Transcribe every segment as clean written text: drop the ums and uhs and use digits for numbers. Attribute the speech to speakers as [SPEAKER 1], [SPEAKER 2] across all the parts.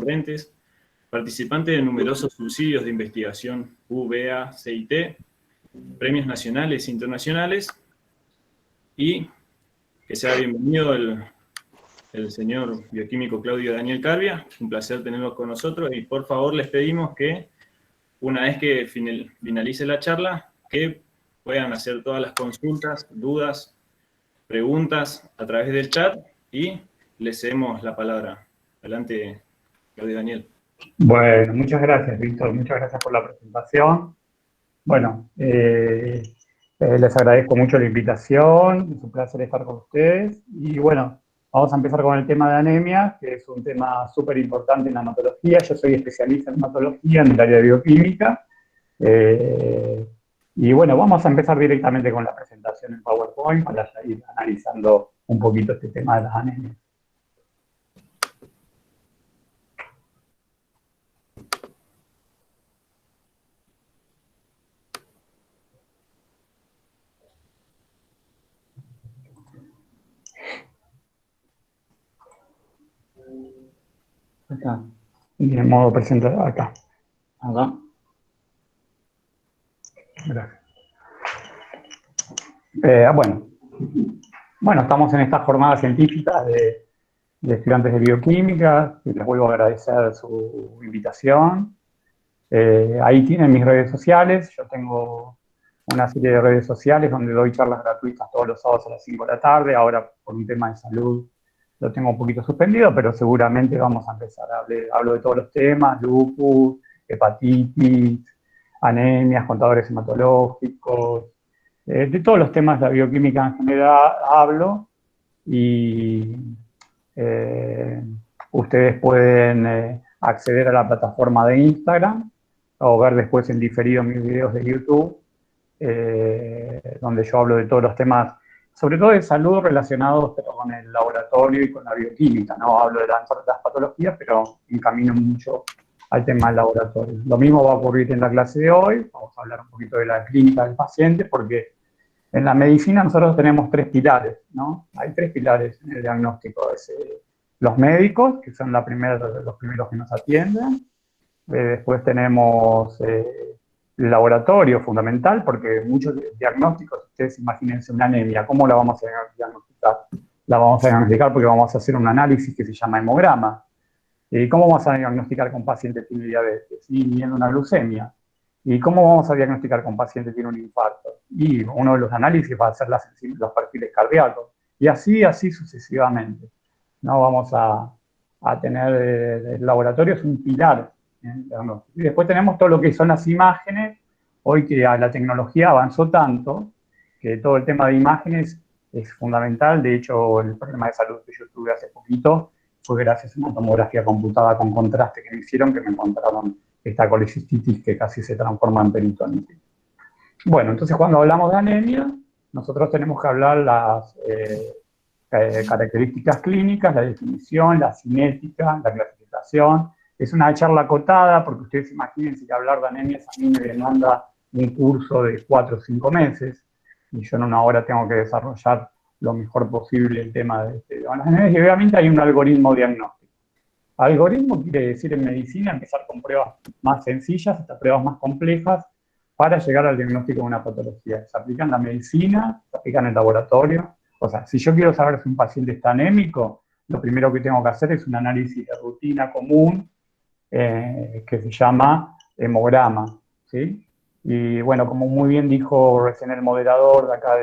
[SPEAKER 1] concurrentes, participante de numerosos subsidios de investigación UBA, CIT, premios nacionales e internacionales, y que sea bienvenido el señor bioquímico Claudio Daniel Carbia. Un placer tenerlo con nosotros, y por favor les pedimos que una vez que finalice la charla, que puedan hacer todas las consultas, dudas, preguntas a través del chat, y les cedemos la palabra. Adelante, Claudio Daniel.
[SPEAKER 2] Bueno, muchas gracias, Víctor. Muchas gracias por la presentación. Bueno, les agradezco mucho la invitación. Es un placer estar con ustedes. Y bueno, vamos a empezar con el tema de anemia, que es un tema súper importante en la hematología. Yo soy especialista en hematología en el área de bioquímica. Y bueno, vamos a empezar directamente con la presentación en PowerPoint para ir analizando un poquito este tema de las anemias. Acá, en modo presentar, acá. Gracias. Bueno, estamos en esta jornada científica de estudiantes de bioquímica, y les vuelvo a agradecer su invitación. Ahí tienen mis redes sociales. Yo tengo una serie de redes sociales donde doy charlas gratuitas todos los sábados a las 5 de la tarde. Ahora, por un tema de salud, lo tengo un poquito suspendido, pero seguramente vamos a empezar a hablo de todos los temas: lupus, hepatitis, anemias, contadores hematológicos, de todos los temas de la bioquímica en general hablo. Y ustedes pueden acceder a la plataforma de Instagram o ver después en diferido mis videos de YouTube, donde yo hablo de todos los temas, sobre todo de salud relacionados con el laboratorio y con la bioquímica, ¿no? Hablo de las patologías, pero encamino mucho al tema del laboratorio. Lo mismo va a ocurrir en la clase de hoy. Vamos a hablar un poquito de la clínica del paciente, porque en la medicina nosotros tenemos tres pilares, ¿no? Hay tres pilares en el diagnóstico. Los médicos, que son los primeros que nos atienden. Después tenemos el laboratorio, fundamental, porque muchos diagnósticos, ustedes imagínense una anemia, ¿cómo la vamos a diagnosticar? La vamos a diagnosticar porque vamos a hacer un análisis que se llama hemograma. ¿Y cómo vamos a diagnosticar con pacientes que tienen diabetes? Y viendo una glucemia. ¿Y cómo vamos a diagnosticar con pacientes que tienen un infarto? Y uno de los análisis va a ser los perfiles cardíacos. Y así sucesivamente. No vamos a tener el laboratorio, es un pilar. Y después tenemos todo lo que son las imágenes. Hoy que la tecnología avanzó tanto, que todo el tema de imágenes es fundamental. De hecho, el problema de salud que yo tuve hace poquito fue gracias a una tomografía computada con contraste que me hicieron, que me encontraron esta colecistitis que casi se transforma en peritonitis. Bueno, entonces cuando hablamos de anemia, nosotros tenemos que hablar las características clínicas, la definición, la cinética, la clasificación. Es una charla acotada, porque ustedes imagínense que hablar de anemias a mí me demanda un curso de 4 o 5 meses, y yo en una hora tengo que desarrollar lo mejor posible el tema de las anemias, y obviamente hay un algoritmo diagnóstico. Algoritmo quiere decir en medicina empezar con pruebas más sencillas hasta pruebas más complejas para llegar al diagnóstico de una patología. Se aplica en la medicina, se aplica en el laboratorio. O sea, si yo quiero saber si un paciente está anémico, lo primero que tengo que hacer es un análisis de rutina común que se llama hemograma, ¿sí? Y bueno, como muy bien dijo recién el moderador de acá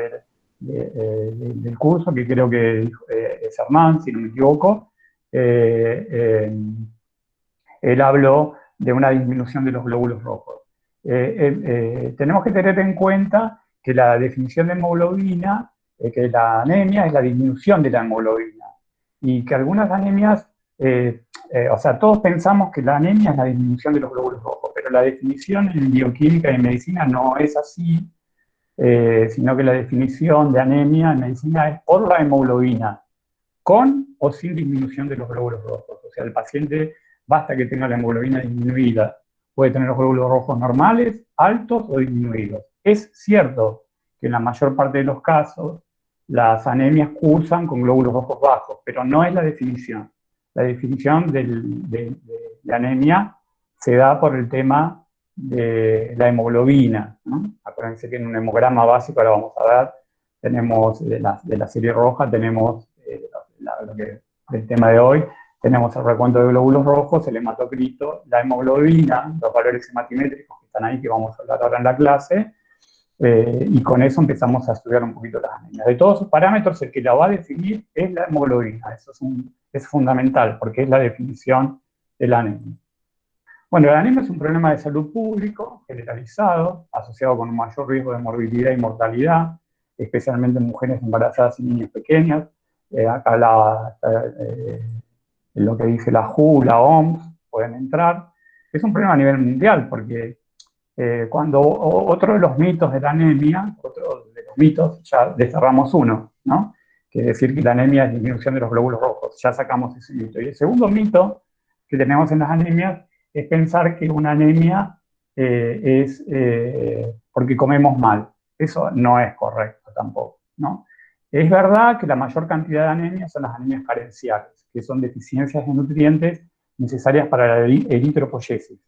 [SPEAKER 2] del curso, que creo que es Hernán, si no me equivoco, él habló de una disminución de los glóbulos rojos. Tenemos que tener en cuenta que la definición de hemoglobina, que la anemia es la disminución de la hemoglobina, y que algunas anemias, o sea, todos pensamos que la anemia es la disminución de los glóbulos rojos, pero la definición en bioquímica y en medicina no es así, sino que la definición de anemia en medicina es por la hemoglobina, con o sin disminución de los glóbulos rojos. O sea, el paciente basta que tenga la hemoglobina disminuida. Puede tener los glóbulos rojos normales, altos o disminuidos. Es cierto que en la mayor parte de los casos las anemias cursan con glóbulos rojos bajos, pero no es la definición. La definición de de anemia se da por el tema de la hemoglobina, ¿no? Acuérdense que en un hemograma básico, ahora vamos a ver, tenemos de la serie roja, tenemos el tema de hoy, tenemos el recuento de glóbulos rojos, el hematocrito, la hemoglobina, los valores hematimétricos que están ahí, que vamos a hablar ahora en la clase, y con eso empezamos a estudiar un poquito las anemias. De todos sus parámetros, el que la va a definir es la hemoglobina. Eso es fundamental, porque es la definición de la anemia. Bueno, la anemia es un problema de salud público generalizado, asociado con un mayor riesgo de morbilidad y mortalidad, especialmente en mujeres embarazadas y niños pequeños. Acá lo que dice la WHO, la OMS, pueden entrar. Es un problema a nivel mundial, porque cuando otro de los mitos de la anemia, otro de los mitos, ya desterramos uno, ¿no? Que es decir que la anemia es disminución de los glóbulos rojos, ya sacamos ese mito. Y el segundo mito que tenemos en las anemias es pensar que una anemia es porque comemos mal. Eso no es correcto tampoco, ¿no? Es verdad que la mayor cantidad de anemias son las anemias carenciales, que son deficiencias de nutrientes necesarias para la eritropoyesis,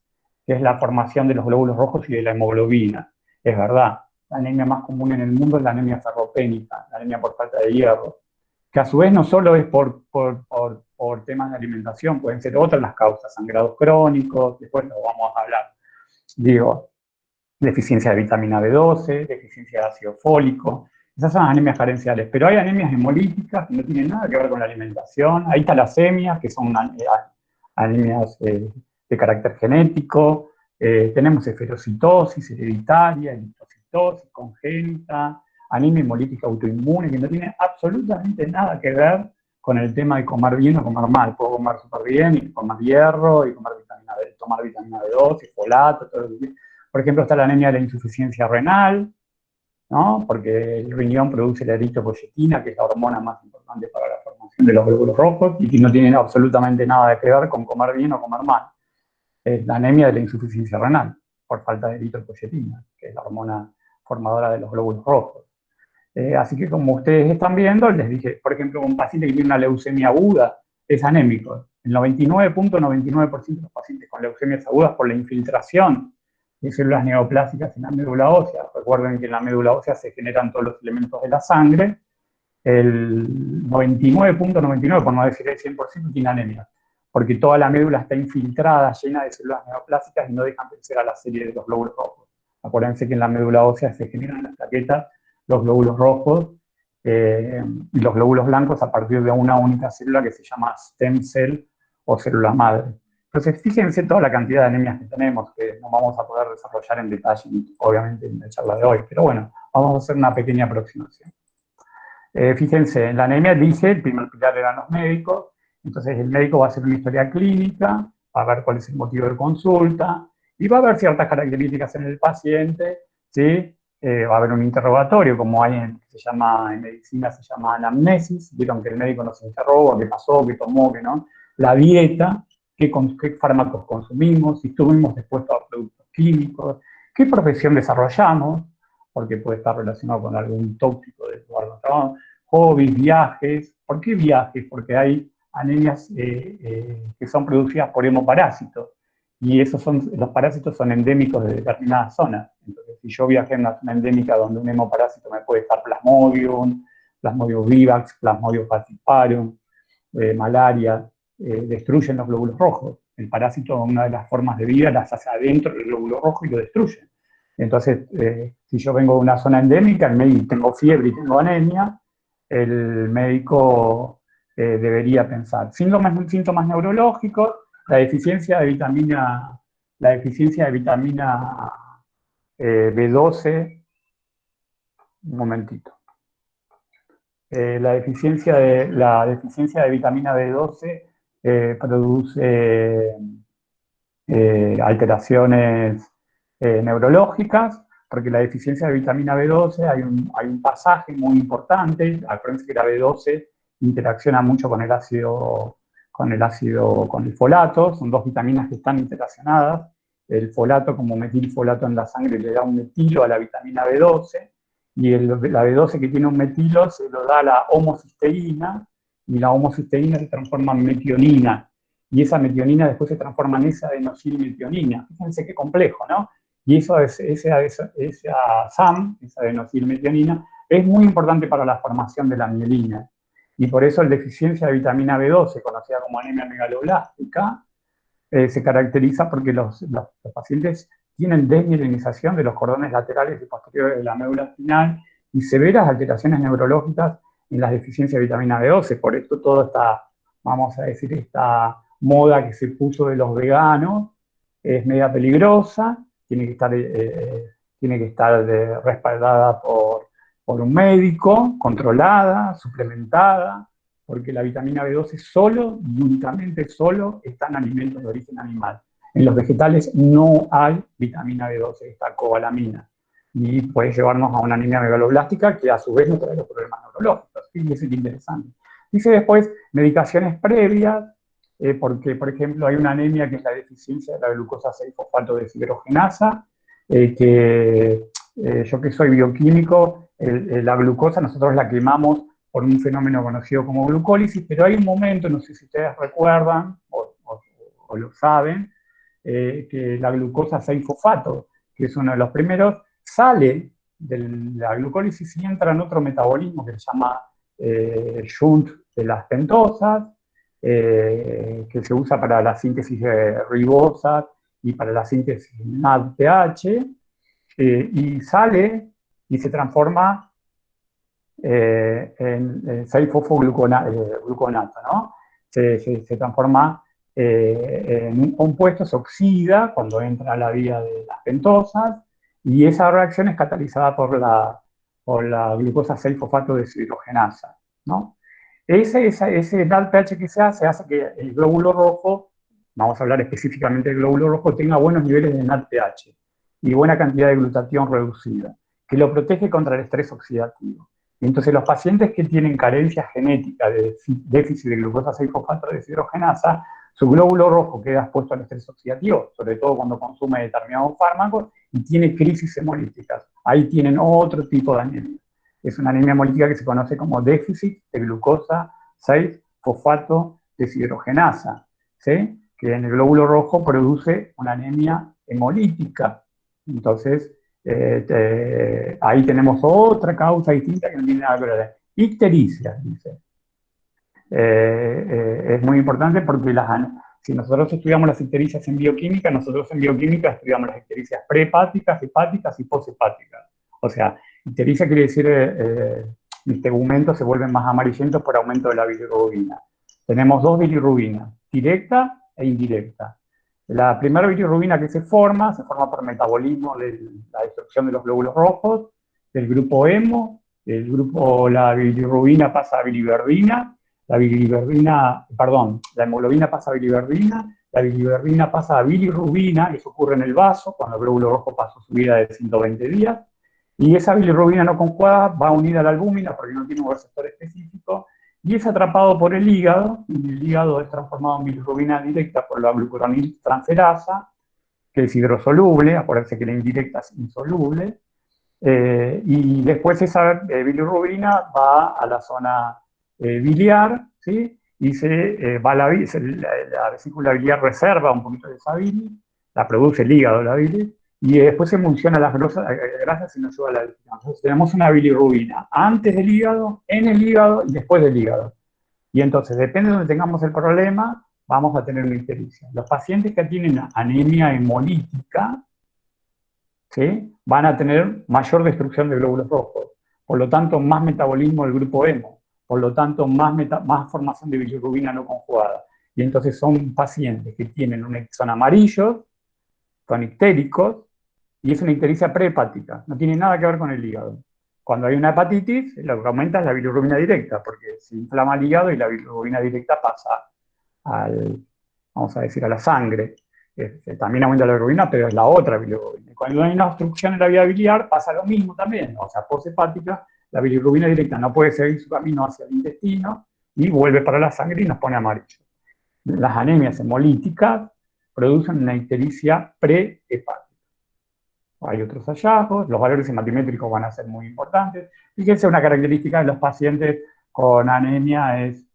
[SPEAKER 2] que es la formación de los glóbulos rojos y de la hemoglobina. Es verdad, la anemia más común en el mundo es la anemia ferropénica, la anemia por falta de hierro, que a su vez no solo es por temas de alimentación, pueden ser otras las causas, sangrados crónicos, después lo vamos a hablar. Digo, deficiencia de vitamina B12, deficiencia de ácido fólico, esas son anemias carenciales, pero hay anemias hemolíticas que no tienen nada que ver con la alimentación, hay talasemias, que son anemias de carácter genético, tenemos esferocitosis hereditaria, eritrocitosis congénita, anemia hemolítica autoinmune, que no tiene absolutamente nada que ver con el tema de comer bien o comer mal. Puedo comer súper bien y comer hierro, y tomar vitamina B2, y folato, todo lo que... Por ejemplo, está la anemia de la insuficiencia renal, ¿no? Porque el riñón produce la eritropoyetina, que es la hormona más importante para la formación de los glóbulos rojos, y que no tiene absolutamente nada que ver con comer bien o comer mal. Es la anemia de la insuficiencia renal, por falta de eritropoyetina, que es la hormona formadora de los glóbulos rojos. Así que como ustedes están viendo, les dije, por ejemplo, un paciente que tiene una leucemia aguda es anémico. El 99.99% de los pacientes con leucemias agudas por la infiltración de células neoplásicas en la médula ósea. Recuerden que en la médula ósea se generan todos los elementos de la sangre. El 99.99, por no decir el 100%, tiene anemia, porque toda la médula está infiltrada, llena de células neoplásicas y no dejan vencer a la serie de los glóbulos rojos. Acuérdense que en la médula ósea se generan las plaquetas, los glóbulos rojos y los glóbulos blancos a partir de una única célula que se llama stem cell o célula madre. Entonces, fíjense toda la cantidad de anemias que tenemos, que no vamos a poder desarrollar en detalle, obviamente, en la charla de hoy, pero bueno, vamos a hacer una pequeña aproximación. Fíjense, en la anemia dice, el primer pilar eran los médicos, entonces el médico va a hacer una historia clínica, va a ver cuál es el motivo de consulta, y va a ver ciertas características en el paciente, ¿sí? Va a haber un interrogatorio, como hay en medicina se llama anamnesis, vieron que el médico nos interroga, qué pasó, qué tomó, qué no, la dieta, qué fármacos consumimos, si estuvimos expuestos a productos químicos, qué profesión desarrollamos, porque puede estar relacionado con algún tóxico del lugar de trabajo, hobbies, viajes. ¿Por qué viajes? Porque hay anemias que son producidas por hemoparásitos, y los parásitos son endémicos de determinadas zonas. Entonces, si yo viajé en una zona endémica donde un hemoparásito me puede estar Plasmodium vivax, Plasmodium falciparum, malaria, destruyen los glóbulos rojos. El parásito, una de las formas de vida, las hace adentro del glóbulo rojo y lo destruye. Entonces, si yo vengo de una zona endémica, tengo fiebre y tengo anemia, el médico debería pensar. Síntomas neurológicos, la deficiencia de vitamina B12, un momentito. La deficiencia de vitamina B12 produce alteraciones neurológicas, porque la deficiencia de vitamina B12 hay un pasaje muy importante. Acuérdense que la B12 interacciona mucho con el folato, son dos vitaminas que están interaccionadas. El folato, como metilfolato en la sangre, le da un metilo a la vitamina B12, y la B12 que tiene un metilo se lo da la homocisteína, y la homocisteína se transforma en metionina, y esa metionina después se transforma en esa adenosylmetionina. Fíjense qué complejo, ¿no? Y esa SAM, esa adenosilmetionina, es muy importante para la formación de la mielina. Y por eso la deficiencia de vitamina B12, conocida como anemia megaloblástica, se caracteriza porque los pacientes tienen desmielinización de los cordones laterales y posteriores de la médula espinal y severas alteraciones neurológicas en las deficiencias de vitamina B12. Por esto toda esta, vamos a decir, esta moda que se puso de los veganos es media peligrosa, tiene que estar respaldada por un médico, controlada, suplementada, porque la vitamina B12 solo y únicamente solo está en alimentos de origen animal. En los vegetales no hay vitamina B12, está cobalamina. Y puede llevarnos a una anemia megaloblástica que a su vez nos trae los problemas neurológicos. Fíjense qué interesante. Dice después medicaciones previas, porque por ejemplo hay una anemia que es la deficiencia de la glucosa 6-fosfato deshidrogenasa, yo que soy bioquímico, la glucosa nosotros la quemamos por un fenómeno conocido como glucólisis, pero hay un momento, no sé si ustedes recuerdan o lo saben, que la glucosa 6-fosfato, que es uno de los primeros, sale de la glucólisis y entra en otro metabolismo que se llama shunt de las pentosas, que se usa para la síntesis de ribosa y para la síntesis NADPH, y sale y se transforma en 6-fosfogluconato, ¿no? Se transforma en un compuesto, se oxida cuando entra a la vía de las pentosas, y esa reacción es catalizada por la glucosa 6-fosfato deshidrogenasa, ¿no? Ese NADPH que se hace que el glóbulo rojo, vamos a hablar específicamente del glóbulo rojo, tenga buenos niveles de NADPH y buena cantidad de glutatión reducida, que lo protege contra el estrés oxidativo. Y entonces los pacientes que tienen carencia genética de déficit de glucosa 6-fosfato deshidrogenasa, su glóbulo rojo queda expuesto al estrés oxidativo, sobre todo cuando consume determinados fármacos, y tiene crisis hemolíticas. Ahí tienen otro tipo de anemia. Es una anemia hemolítica que se conoce como déficit de glucosa 6-fosfato deshidrogenasa, ¿sí? Que en el glóbulo rojo produce una anemia hemolítica. Entonces, ahí tenemos otra causa distinta que no tiene nada que ver. Ictericia, dice. Es muy importante porque si nosotros estudiamos las ictericias en bioquímica, nosotros en bioquímica estudiamos las ictericias prehepáticas, hepáticas y poshepáticas. O sea, ictericia quiere decir mis tegumentos se vuelven más amarillentos por aumento de la bilirrubina. Tenemos dos bilirrubinas, directa e indirecta. La primera bilirrubina que se forma por metabolismo de la destrucción de los glóbulos rojos, del grupo hemo, la bilirrubina pasa a biliverdina, la hemoglobina pasa a biliverdina, la biliverdina pasa a bilirrubina, eso ocurre en el vaso, cuando el glóbulo rojo pasó su vida de 120 días, y esa bilirrubina no conjugada va unida a la albúmina porque no tiene un receptor específico, y es atrapado por el hígado, y el hígado es transformado en bilirrubina directa por la glucuroniltransferasa, que es hidrosoluble, acuérdense que la indirecta es insoluble, y después esa bilirrubina va a la zona biliar, ¿sí? Y la vesícula biliar reserva un poquito de esa bilis, la produce el hígado, la bilis, y después se emulsiona las grasas y nos lleva a la digestión. Entonces tenemos una bilirrubina antes del hígado, en el hígado y después del hígado. Y entonces, depende de donde tengamos el problema, vamos a tener una ictericia. Los pacientes que tienen anemia hemolítica, ¿sí?, van a tener mayor destrucción de glóbulos rojos, por lo tanto, más metabolismo del grupo hemo, por lo tanto, más formación de bilirrubina no conjugada. Y entonces son pacientes que son amarillos, son ictéricos, y es una ictericia prehepática, no tiene nada que ver con el hígado. Cuando hay una hepatitis, lo que aumenta es la bilirrubina directa, porque se inflama el hígado y la bilirrubina directa pasa vamos a decir, a la sangre. También aumenta la bilirrubina, pero es la otra bilirrubina. Y cuando hay una obstrucción en la vía biliar, pasa lo mismo también. O sea, poshepática, la bilirrubina directa no puede seguir su camino hacia el intestino y vuelve para la sangre y nos pone amarillo. Las anemias hemolíticas producen una ictericia prehepática. Hay otros hallazgos, los valores hematimétricos van a ser muy importantes. Fíjense, una característica de los pacientes con anemia es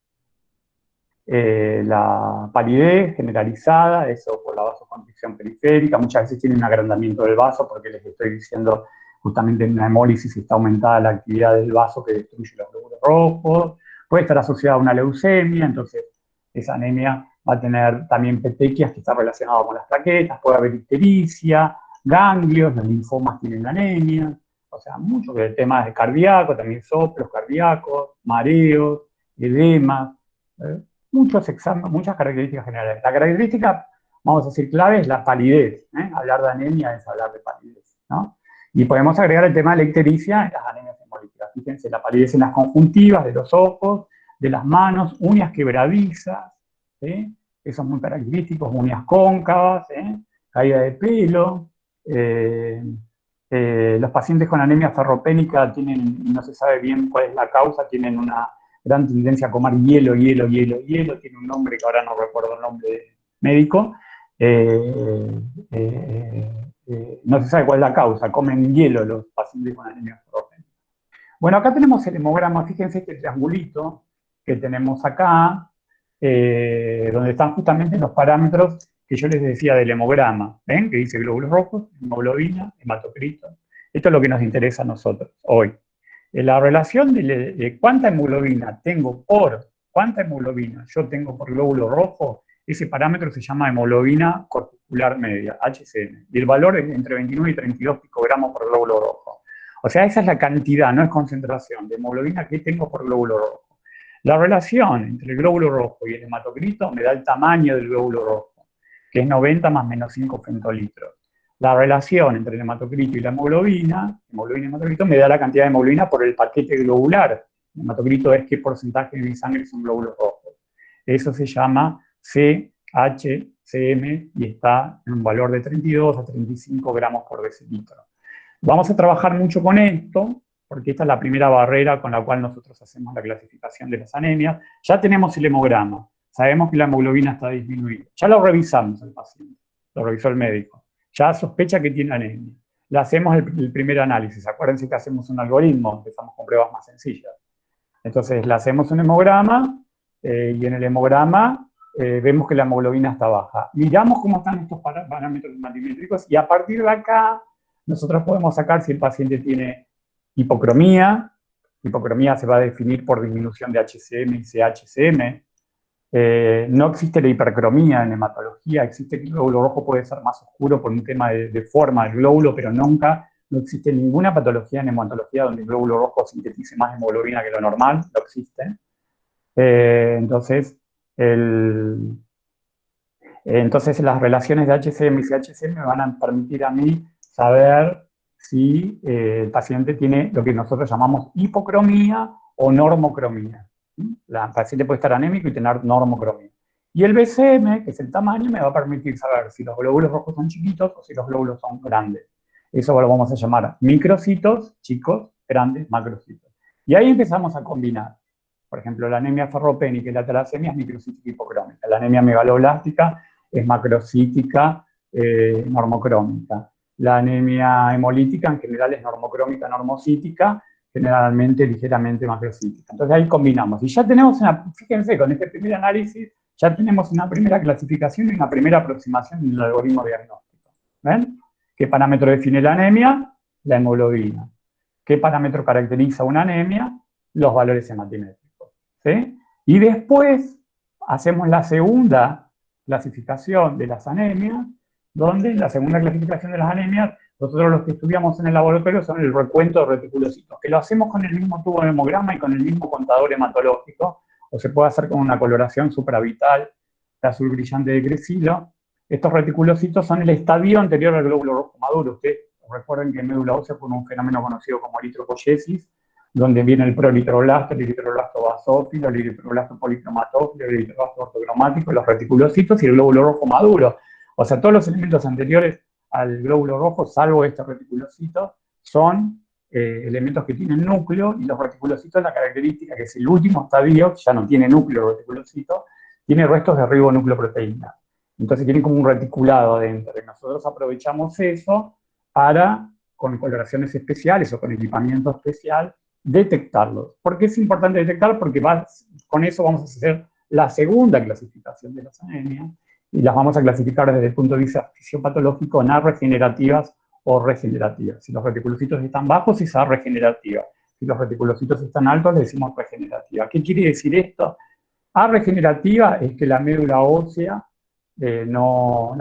[SPEAKER 2] la palidez generalizada, eso por la vasoconstricción periférica, muchas veces tiene un agrandamiento del vaso porque les estoy diciendo justamente en una hemólisis está aumentada la actividad del vaso que destruye los glóbulos rojos, puede estar asociada a una leucemia, entonces esa anemia va a tener también petequias que está relacionado con las plaquetas, puede haber ictericia, ganglios, los linfomas tienen anemia, o sea, mucho que el tema es cardíaco, también soplos cardíacos, mareos, edemas, muchos exámenes, muchas características generales. La característica, vamos a decir, clave es la palidez. Hablar de anemia es hablar de palidez, ¿no? Y podemos agregar el tema de la ictericia en las anemias hemolíticas. Fíjense, la palidez en las conjuntivas de los ojos, de las manos, uñas quebradizas, ¿sí? Eso es muy característico, uñas cóncavas, caída de pelo. Los pacientes con anemia ferropénica tienen, no se sabe bien cuál es la causa, tienen una gran tendencia a comer hielo, tiene un nombre que ahora no recuerdo el nombre médico, no se sabe cuál es la causa, comen hielo los pacientes con anemia ferropénica. Bueno, acá tenemos el hemograma, fíjense este triangulito que tenemos acá, donde están justamente los parámetros que yo les decía del hemograma, ¿ven? Que dice glóbulos rojos, hemoglobina, hematocrito. Esto es lo que nos interesa a nosotros hoy. La relación de cuánta hemoglobina tengo por cuánta hemoglobina yo tengo por glóbulo rojo, ese parámetro se llama hemoglobina corpuscular media, HCM, y el valor es entre 29 y 32 picogramos por glóbulo rojo. O sea, esa es la cantidad, no es concentración, de hemoglobina que tengo por glóbulo rojo. La relación entre el glóbulo rojo y el hematocrito me da el tamaño del glóbulo rojo, que es 90 más menos 5 femtolitros. La relación entre el hematocrito y la hemoglobina y hematocrito, me da la cantidad de hemoglobina por el paquete globular. El hematocrito es qué porcentaje de mi sangre son glóbulos rojos. Eso se llama CHCM y está en un valor de 32 a 35 gramos por decilitro. Vamos a trabajar mucho con esto, porque esta es la primera barrera con la cual nosotros hacemos la clasificación de las anemias. Ya tenemos el hemograma, sabemos que la hemoglobina está disminuida. Ya lo revisamos al paciente, lo revisó el médico. Ya sospecha que tiene anemia. Le hacemos el primer análisis. Acuérdense que hacemos un algoritmo, empezamos con pruebas más sencillas. Entonces, le hacemos un hemograma y en el hemograma vemos que la hemoglobina está baja. Miramos cómo están estos parámetros matimétricos y a partir de acá nosotros podemos sacar si el paciente tiene hipocromía. Hipocromía se va a definir por disminución de HCM y CHCM. No existe la hipercromía en hematología, existe que el glóbulo rojo puede ser más oscuro por un tema de forma del glóbulo, pero nunca, no existe ninguna patología en hematología donde el glóbulo rojo sintetice más hemoglobina que lo normal, no existe. Entonces las relaciones de HCM y CHCM me van a permitir a mí saber si el paciente tiene lo que nosotros llamamos hipocromía o normocromía. El paciente puede estar anémico y tener normocromía. Y el BCM, que es el tamaño, me va a permitir saber si los glóbulos rojos son chiquitos o si los glóbulos son grandes. Eso lo vamos a llamar microcitos, chicos, grandes, macrocitos. Y ahí empezamos a combinar. Por ejemplo, la anemia ferropénica y la talasemia es microcítica hipocrómica. La anemia megaloblástica es macrocítica normocrómica. La anemia hemolítica en general es normocrómica, normocítica, generalmente ligeramente macrocítica. Entonces ahí combinamos. Y ya tenemos fíjense, con este primer análisis, ya tenemos una primera clasificación y una primera aproximación en el algoritmo diagnóstico. ¿Ven? ¿Qué parámetro define la anemia? La hemoglobina. ¿Qué parámetro caracteriza una anemia? Los valores hematimétricos. ¿Sí? Y después hacemos la segunda clasificación de las anemias, donde la segunda clasificación de las anemias, nosotros los que estudiamos en el laboratorio son el recuento de reticulocitos, que lo hacemos con el mismo tubo de hemograma y con el mismo contador hematológico, o se puede hacer con una coloración supravital de azul brillante de crecilo. Estos reticulocitos son el estadio anterior al glóbulo rojo maduro. Ustedes recuerden que en médula ósea fue un fenómeno conocido como eritropoyesis, donde viene el prolitroblasto, el eritroblasto basófilo, el eritroblasto policromatófilo, el eritroblasto ortocromático, los reticulocitos y el glóbulo rojo maduro. O sea, todos los elementos anteriores al glóbulo rojo, salvo este reticulocito, son elementos que tienen núcleo, y los reticulocitos, la característica que es el último estadio, ya no tiene núcleo el reticulocito, tiene restos de ribonucleoproteína. Entonces tiene como un reticulado adentro, y nosotros aprovechamos eso para, con coloraciones especiales o con equipamiento especial, detectarlos. ¿Por qué es importante detectar? Porque con eso vamos a hacer la segunda clasificación de las anemias, y las vamos a clasificar desde el punto de vista fisiopatológico en A regenerativas o regenerativas. Si los reticulocitos están bajos, es A regenerativa. Si los reticulocitos están altos, le decimos regenerativa. ¿Qué quiere decir esto? A regenerativa es que la médula ósea no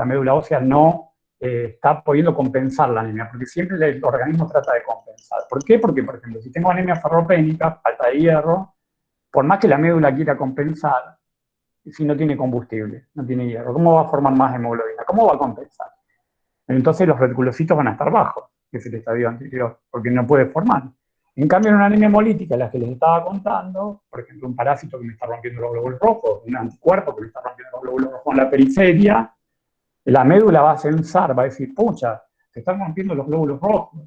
[SPEAKER 2] está pudiendo compensar la anemia, porque siempre el organismo trata de compensar. ¿Por qué? Porque, por ejemplo, si tengo anemia ferropénica, falta de hierro, por más que la médula quiera compensar, si no tiene combustible, no tiene hierro, ¿cómo va a formar más hemoglobina? ¿Cómo va a compensar? Entonces los reticulocitos van a estar bajos, que es el estadio anterior, porque no puede formar. En cambio, en una anemia hemolítica, la que les estaba contando, por ejemplo, un parásito que me está rompiendo los glóbulos rojos, un anticuerpo que me está rompiendo los glóbulos rojos en la periferia, la médula va a censar, va a decir, pucha, se están rompiendo los glóbulos rojos,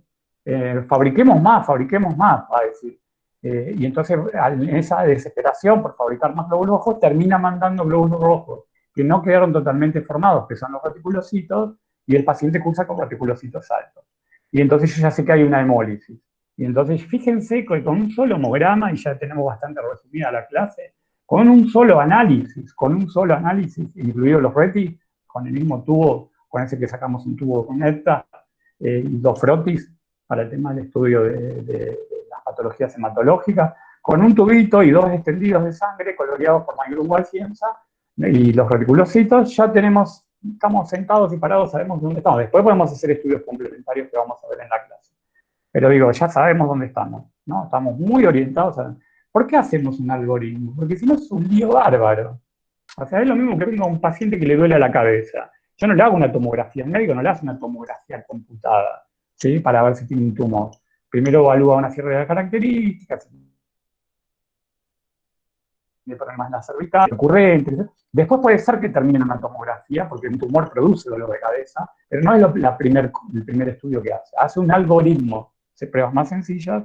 [SPEAKER 2] fabriquemos más, va a decir. Y entonces, en esa desesperación por fabricar más glóbulos rojos, termina mandando glóbulos rojos que no quedaron totalmente formados, que son los reticulocitos, y el paciente cursa con reticulocitos altos. Y entonces yo ya sé que hay una hemólisis. Y entonces, fíjense que con un solo hemograma, y ya tenemos bastante resumida la clase, con un solo análisis, incluidos los retis, con el mismo tubo, con ese que sacamos un tubo con EPTA, y 2 frotis para el tema del estudio de las patologías hematológicas, con un tubito y 2 extendidos de sangre coloreados por MyGroup Cienza, y los reticulocitos, ya estamos sentados y parados, sabemos dónde estamos. Después podemos hacer estudios complementarios que vamos a ver en la clase. Pero digo, ya sabemos dónde estamos, ¿no? Estamos muy orientados a... ¿Por qué hacemos un algoritmo? Porque si no es un lío bárbaro. O sea, es lo mismo que venga un paciente que le duele la cabeza. Yo no le hago una tomografía, el médico no le hace una tomografía computada, ¿sí? Para ver si tiene un tumor. Primero evalúa una serie de características, de problemas en la cervical, recurrentes. Después puede ser que termine en una tomografía, porque un tumor produce dolor de cabeza, pero no es el primer estudio que hace. Hace un algoritmo de pruebas más sencillas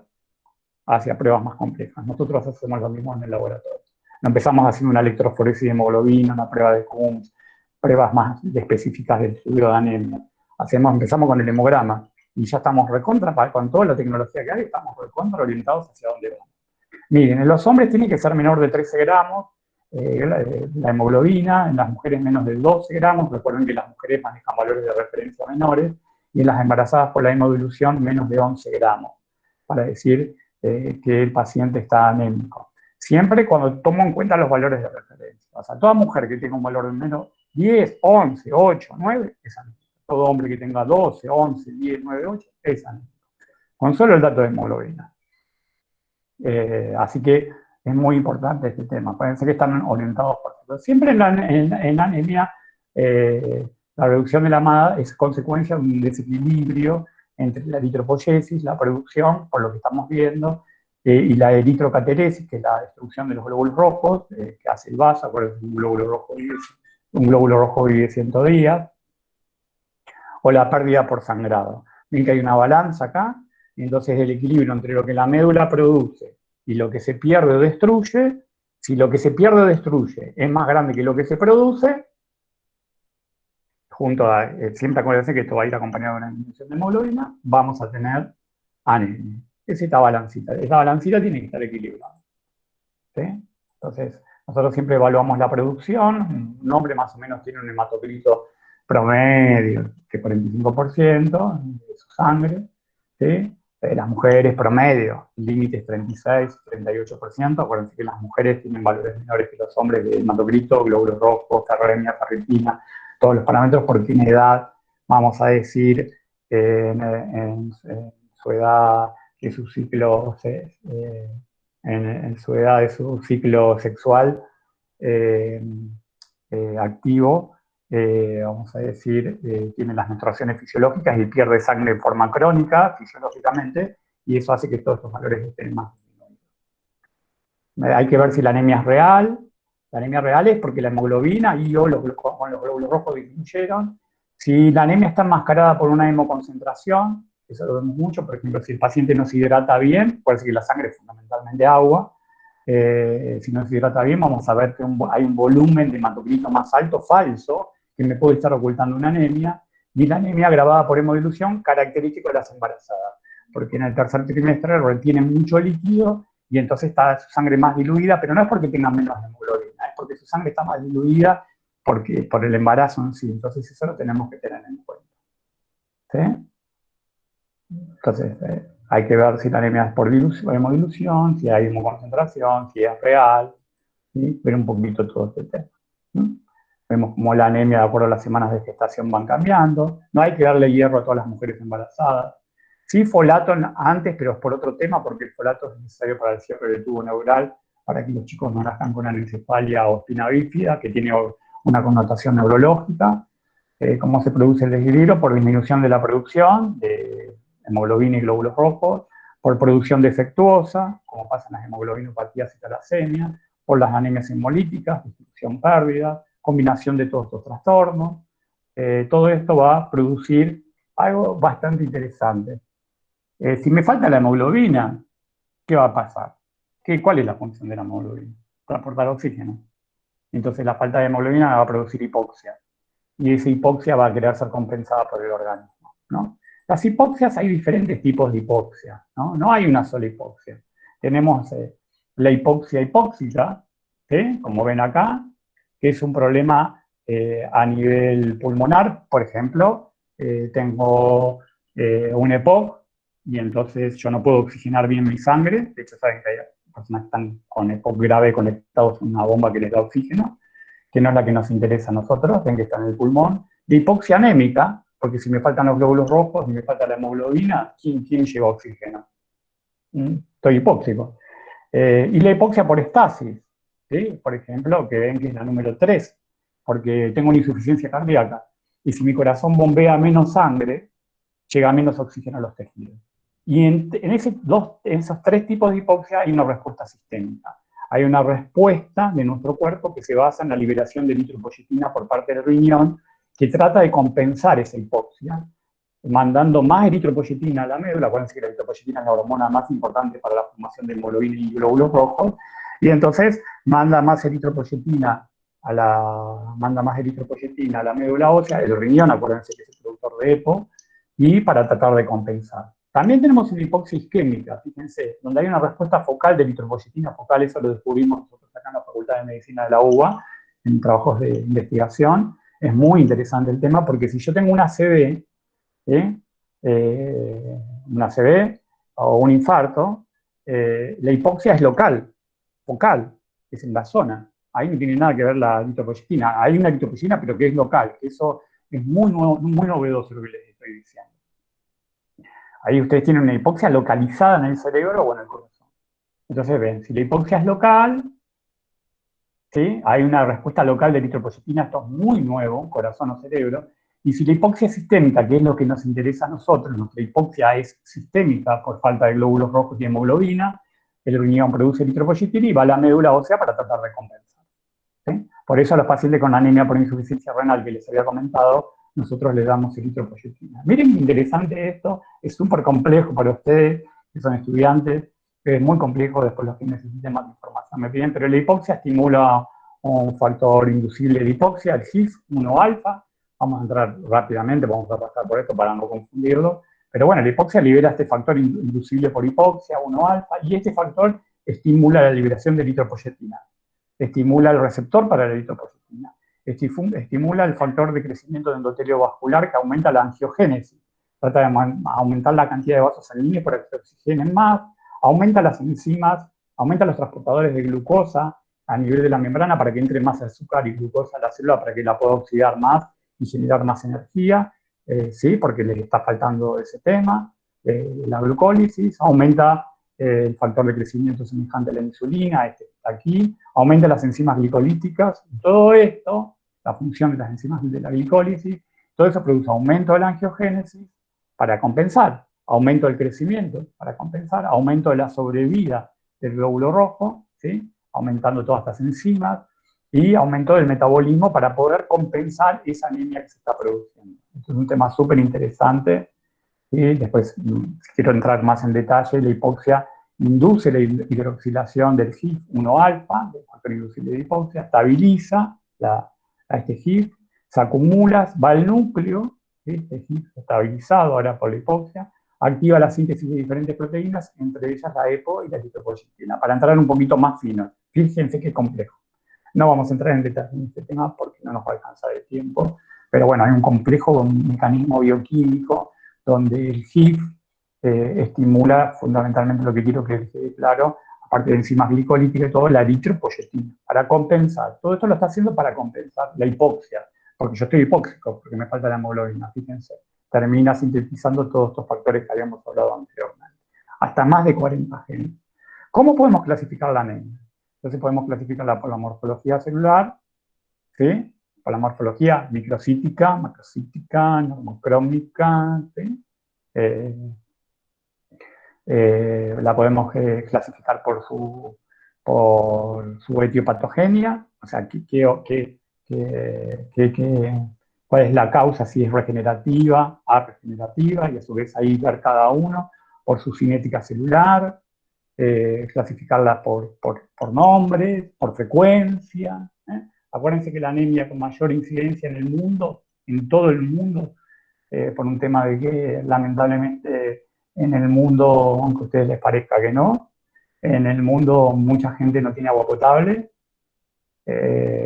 [SPEAKER 2] hacia pruebas más complejas. Nosotros hacemos lo mismo en el laboratorio. Empezamos haciendo una electroforesis de hemoglobina, una prueba de Coombs, pruebas más específicas del estudio de anemia. Empezamos con el hemograma y ya estamos recontra, con toda la tecnología que hay, estamos recontra orientados hacia dónde vamos. Miren, en los hombres tiene que ser menor de 13 gramos la hemoglobina, en las mujeres menos de 12 gramos, recuerden que las mujeres manejan valores de referencia menores, y en las embarazadas por la hemodilución menos de 11 gramos, para decir que el paciente está anémico. Siempre cuando tomo en cuenta los valores de referencia. O sea, toda mujer que tenga un valor de menos 10, 11, 8, 9, es anémico. Todo hombre que tenga 12, 11, 10, 9, 8, es anémico. Con solo el dato de hemoglobina. Así que es muy importante este tema. Pueden ser que están orientados por eso. Siempre en la anemia, la reducción de la MAD es consecuencia de un desequilibrio entre la eritropoyesis, la producción, por lo que estamos viendo, y la eritrocateresis, que es la destrucción de los glóbulos rojos, que hace el vaso, un glóbulo rojo vive 100 días, o la pérdida por sangrado. Ven que hay una balanza acá, y entonces el equilibrio entre lo que la médula produce y lo que se pierde o destruye, si lo que se pierde o destruye es más grande que lo que se produce, siempre acuérdense que esto va a ir acompañado de una disminución de hemoglobina, vamos a tener anemia. Es esta balancita. Esta balancita tiene que estar equilibrada. ¿Sí? Entonces, nosotros siempre evaluamos la producción. Un hombre más o menos tiene un hematocrito promedio de 45% de su sangre. ¿Sí? Las mujeres promedio, el límite es 36, 38%. Acuérdense que las mujeres tienen valores menores que los hombres de hematocrito, glóbulos rojos, ferremia, ferritina, todos los parámetros por tiene edad, vamos a decir, en su edad de su ciclo, en su edad de su ciclo sexual activo, vamos a decir, tiene las menstruaciones fisiológicas y pierde sangre en forma crónica, fisiológicamente, y eso hace que todos estos valores estén más disminuidos. Hay que ver si la anemia es real. La anemia real es porque la hemoglobina y con los glóbulos rojos disminuyeron. Si la anemia está enmascarada por una hemoconcentración, eso lo vemos mucho, por ejemplo, si el paciente no se hidrata bien, puede ser que la sangre es fundamentalmente agua, si no se hidrata bien, vamos a ver que hay un volumen de hematocrito más alto, falso, que me puede estar ocultando una anemia, y la anemia agravada por hemodilución, característico de las embarazadas, porque en el tercer trimestre retienen mucho líquido, y entonces está su sangre más diluida, pero no es porque tengan menos hemoglobina, es porque su sangre está más diluida por el embarazo en sí. Entonces eso lo tenemos que tener en cuenta. ¿Sí? Entonces hay que ver si la anemia es por hemodilución, si hay hemoconcentración, si es real, ¿sí? Ver un poquito todo este tema. ¿Sí? Vemos cómo la anemia, de acuerdo a las semanas de gestación, van cambiando. No hay que darle hierro a todas las mujeres embarazadas. Sí, folato antes, pero es por otro tema, porque el folato es necesario para el cierre del tubo neural, para que los chicos no nazcan con anencefalia o espina bífida, que tiene una connotación neurológica. ¿Cómo se produce el desequilibrio? Por disminución de la producción de hemoglobina y glóbulos rojos, por producción defectuosa, como pasa en las hemoglobinopatías y talasemias, por las anemias hemolíticas, destrucción, pérdida, combinación de todos estos trastornos. Todo esto va a producir algo bastante interesante. Si me falta la hemoglobina, ¿qué va a pasar? ¿Cuál es la función de la hemoglobina? Transportar oxígeno. Entonces la falta de hemoglobina va a producir hipoxia. Y esa hipoxia va a querer ser compensada por el organismo, ¿no? Las hipoxias, hay diferentes tipos de hipoxia, ¿no? No hay una sola hipoxia. Tenemos la hipoxia hipóxica, ¿sí? Como ven acá, que es un problema a nivel pulmonar. Por ejemplo, tengo un EPOC y entonces yo no puedo oxigenar bien mi sangre. De hecho, saben que hay personas que están con EPOC grave conectados a una bomba que les da oxígeno, que no es la que nos interesa a nosotros, ven que está en el pulmón. De hipoxia anémica, porque si me faltan los glóbulos rojos, si me falta la hemoglobina, ¿quién lleva oxígeno? Estoy hipóxico. Y la hipoxia por estasis, ¿sí? Por ejemplo, que ven que es la número 3, porque tengo una insuficiencia cardíaca. Y si mi corazón bombea menos sangre, llega menos oxígeno a los tejidos. Y en esos 3 tipos de hipoxia hay una respuesta sistémica. Hay una respuesta de nuestro cuerpo que se basa en la liberación de eritropoyetina por parte del riñón, que trata de compensar esa hipoxia, mandando más eritropoyetina a la médula. Acuérdense que la eritropoyetina es la hormona más importante para la formación de hemoglobina y glóbulos rojos, y entonces manda más eritropoyetina a la médula ósea, el riñón, acuérdense que es el productor de EPO, y para tratar de compensar. También tenemos una hipoxia isquémica, fíjense, donde hay una respuesta focal de eritropoyetina focal. Eso lo descubrimos nosotros acá en la Facultad de Medicina de la UBA, en trabajos de investigación. Es muy interesante el tema, porque si yo tengo una ACV, una ACV o un infarto, la hipoxia es local, focal, es en la zona. Ahí no tiene nada que ver la eritropoyetina. Hay una eritropoyetina, pero que es local, que eso es muy novedoso lo que les estoy diciendo. Ahí ustedes tienen una hipoxia localizada en el cerebro o en el corazón. Entonces ven, si la hipoxia es local, ¿sí? Hay una respuesta local de eritropoyetina, esto es muy nuevo, corazón o cerebro. Y si la hipoxia es sistémica, que es lo que nos interesa a nosotros, nuestra hipoxia es sistémica por falta de glóbulos rojos y hemoglobina, el riñón produce eritropoyetina y va a la médula ósea para tratar de compensar. ¿Sí? Por eso a los pacientes con anemia por insuficiencia renal que les había comentado, nosotros les damos eritropoyetina. Miren qué interesante esto, es súper complejo para ustedes, que son estudiantes, es muy complejo, después los que necesiten más información me piden, pero la hipoxia estimula un factor inducible de hipoxia, el HIF-1-alfa. Vamos a entrar rápidamente, vamos a pasar por esto para no confundirlo, pero bueno, la hipoxia libera este factor inducible por hipoxia, 1-alfa, y este factor estimula la liberación de eritropoyetina. Estimula el receptor para la eritropoyetina, estimula el factor de crecimiento de endotelio vascular que aumenta la angiogénesis, trata de aumentar la cantidad de vasos sanguíneos para que se oxigenen más, aumenta las enzimas, aumenta los transportadores de glucosa a nivel de la membrana para que entre más azúcar y glucosa a la célula para que la pueda oxidar más y generar más energía, ¿sí? Porque le está faltando ese tema. La glucólisis aumenta el factor de crecimiento semejante a la insulina, este está aquí, aumenta las enzimas glicolíticas. Todo esto, la función de las enzimas de la glicólisis, todo eso produce aumento de la angiogénesis para compensar, aumento del crecimiento para compensar, aumento de la sobrevida del glóbulo rojo, ¿sí? Aumentando todas estas enzimas, y aumento del metabolismo para poder compensar esa anemia que se está produciendo. Esto es un tema súper interesante. Y después quiero entrar más en detalle. La hipoxia induce la hidroxilación del HIF-1-alfa, del factor inducible de hipoxia, estabiliza a este HIF, se acumula, va al núcleo, ¿sí? Este HIF estabilizado ahora por la hipoxia, activa la síntesis de diferentes proteínas, entre ellas la EPO y la eritropoyetina. Para entrar un poquito más fino, fíjense qué complejo. No vamos a entrar en detalle en este tema porque no nos va a alcanzar el tiempo, pero bueno, hay un complejo mecanismo bioquímico donde el HIF estimula fundamentalmente lo que quiero que quede claro, aparte de enzimas glicolíticas y todo, la eritropoyetina, para compensar. Todo esto lo está haciendo para compensar la hipoxia, porque yo estoy hipóxico, porque me falta la hemoglobina, fíjense. Termina sintetizando todos estos factores que habíamos hablado anteriormente. Hasta más de 40 genes. ¿Cómo podemos clasificar la anemia? Entonces podemos clasificarla por la morfología celular, ¿sí? Por la morfología microcítica, macrocítica, normocrómica, ¿sí? La podemos clasificar por su etiopatogenia, o sea, cuál es la causa, si es regenerativa, regenerativa, y a su vez ahí ver cada uno, por su cinética celular, clasificarla por nombre, por frecuencia. Acuérdense que la anemia con mayor incidencia en el mundo, en todo el mundo, por un tema de que lamentablemente en el mundo, aunque a ustedes les parezca que no, en el mundo mucha gente no tiene agua potable.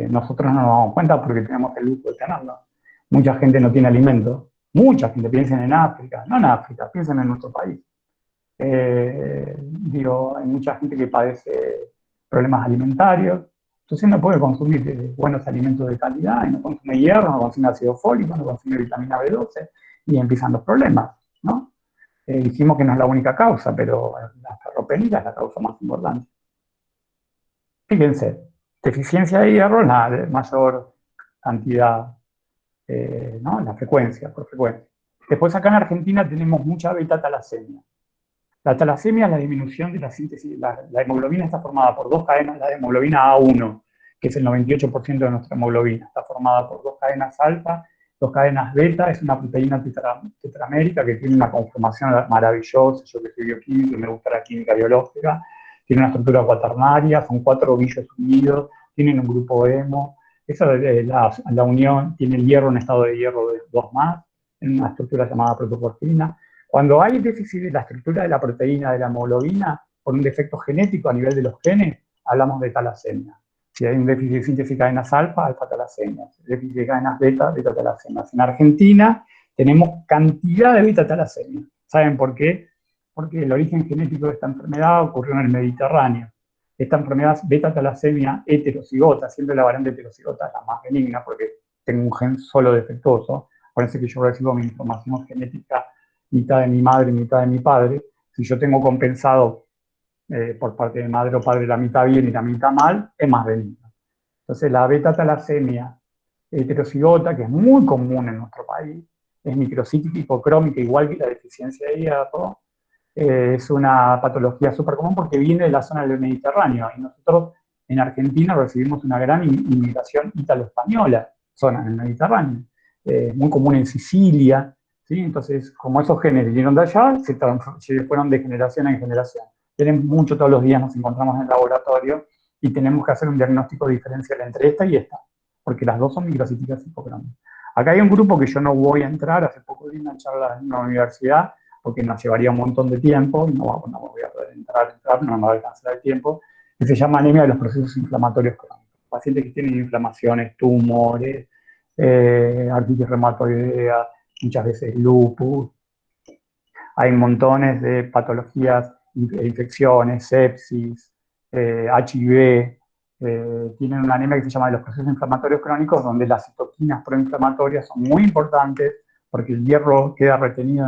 [SPEAKER 2] Nosotros no nos damos cuenta porque tenemos el lujo de tenerla. Mucha gente no tiene alimento. Mucha gente, piensen en África, no en África, piensen en nuestro país. Digo, hay mucha gente que padece problemas alimentarios, entonces no puede consumir buenos alimentos de calidad, y no consume hierro, no consume ácido fólico, no consume vitamina B12, y empiezan los problemas, ¿no? Dijimos que no es la única causa, pero la ferropenia es la causa más importante. Fíjense, deficiencia de hierro es la mayor cantidad, ¿no? La frecuencia, por frecuencia. Después acá en Argentina tenemos mucha beta-talasemia. La talasemia es la disminución de la síntesis. La hemoglobina está formada por dos cadenas, la de hemoglobina A1, que es el 98% de nuestra hemoglobina. Está formada por dos cadenas alfa, dos cadenas beta, es una proteína tetramérica que tiene una conformación maravillosa. Yo que soy bioquímico y me gusta la química biológica, tiene una estructura cuaternaria, son 4 ovillos unidos, tienen un grupo hemo. La unión tiene el hierro en estado de hierro de 2+, en una estructura llamada protoporfirina. Cuando hay déficit de la estructura de la proteína de la hemoglobina, por un defecto genético a nivel de los genes, hablamos de talasemia. Si hay un déficit de síntesis de cadenas alfa, alfa-talasemia. Si hay déficit de cadenas beta, beta-talasemia. En Argentina tenemos cantidad de beta-talasemia. ¿Saben por qué? Porque el origen genético de esta enfermedad ocurrió en el Mediterráneo. Esta enfermedad beta-talasemia heterocigota, siempre la variante heterocigota es la más benigna porque tengo un gen solo defectuoso. Parece que yo recibo mi información genética mitad de mi madre y mitad de mi padre. Si yo tengo compensado por parte de madre o padre la mitad bien y la mitad mal, es más benigno. Entonces la beta-talasemia heterocigota, que es muy común en nuestro país, es microcítica hipocrómica, igual que la deficiencia de hierro, es una patología súper común porque viene de la zona del Mediterráneo. Y nosotros en Argentina recibimos una gran inmigración ítalo-española, zona del Mediterráneo. Muy común en Sicilia, ¿sí? Entonces, como esos genes vinieron de allá, se fueron de generación en generación. Tenemos mucho, todos los días nos encontramos en el laboratorio y tenemos que hacer un diagnóstico diferencial entre esta y esta, porque las dos son microcíticas hipocrómicas. Acá hay un grupo que yo no voy a entrar, hace poco di una charla en una universidad, porque nos llevaría un montón de tiempo, y no voy a poder entrar, no me va a alcanzar el tiempo, que se llama anemia de los procesos inflamatorios crónicos. Pacientes que tienen inflamaciones, tumores, artritis reumatoidea, muchas veces lupus. Hay montones de patologías, infecciones, sepsis, HIV. Tienen una anemia que se llama de los procesos inflamatorios crónicos, donde las citoquinas proinflamatorias son muy importantes porque el hierro queda retenido,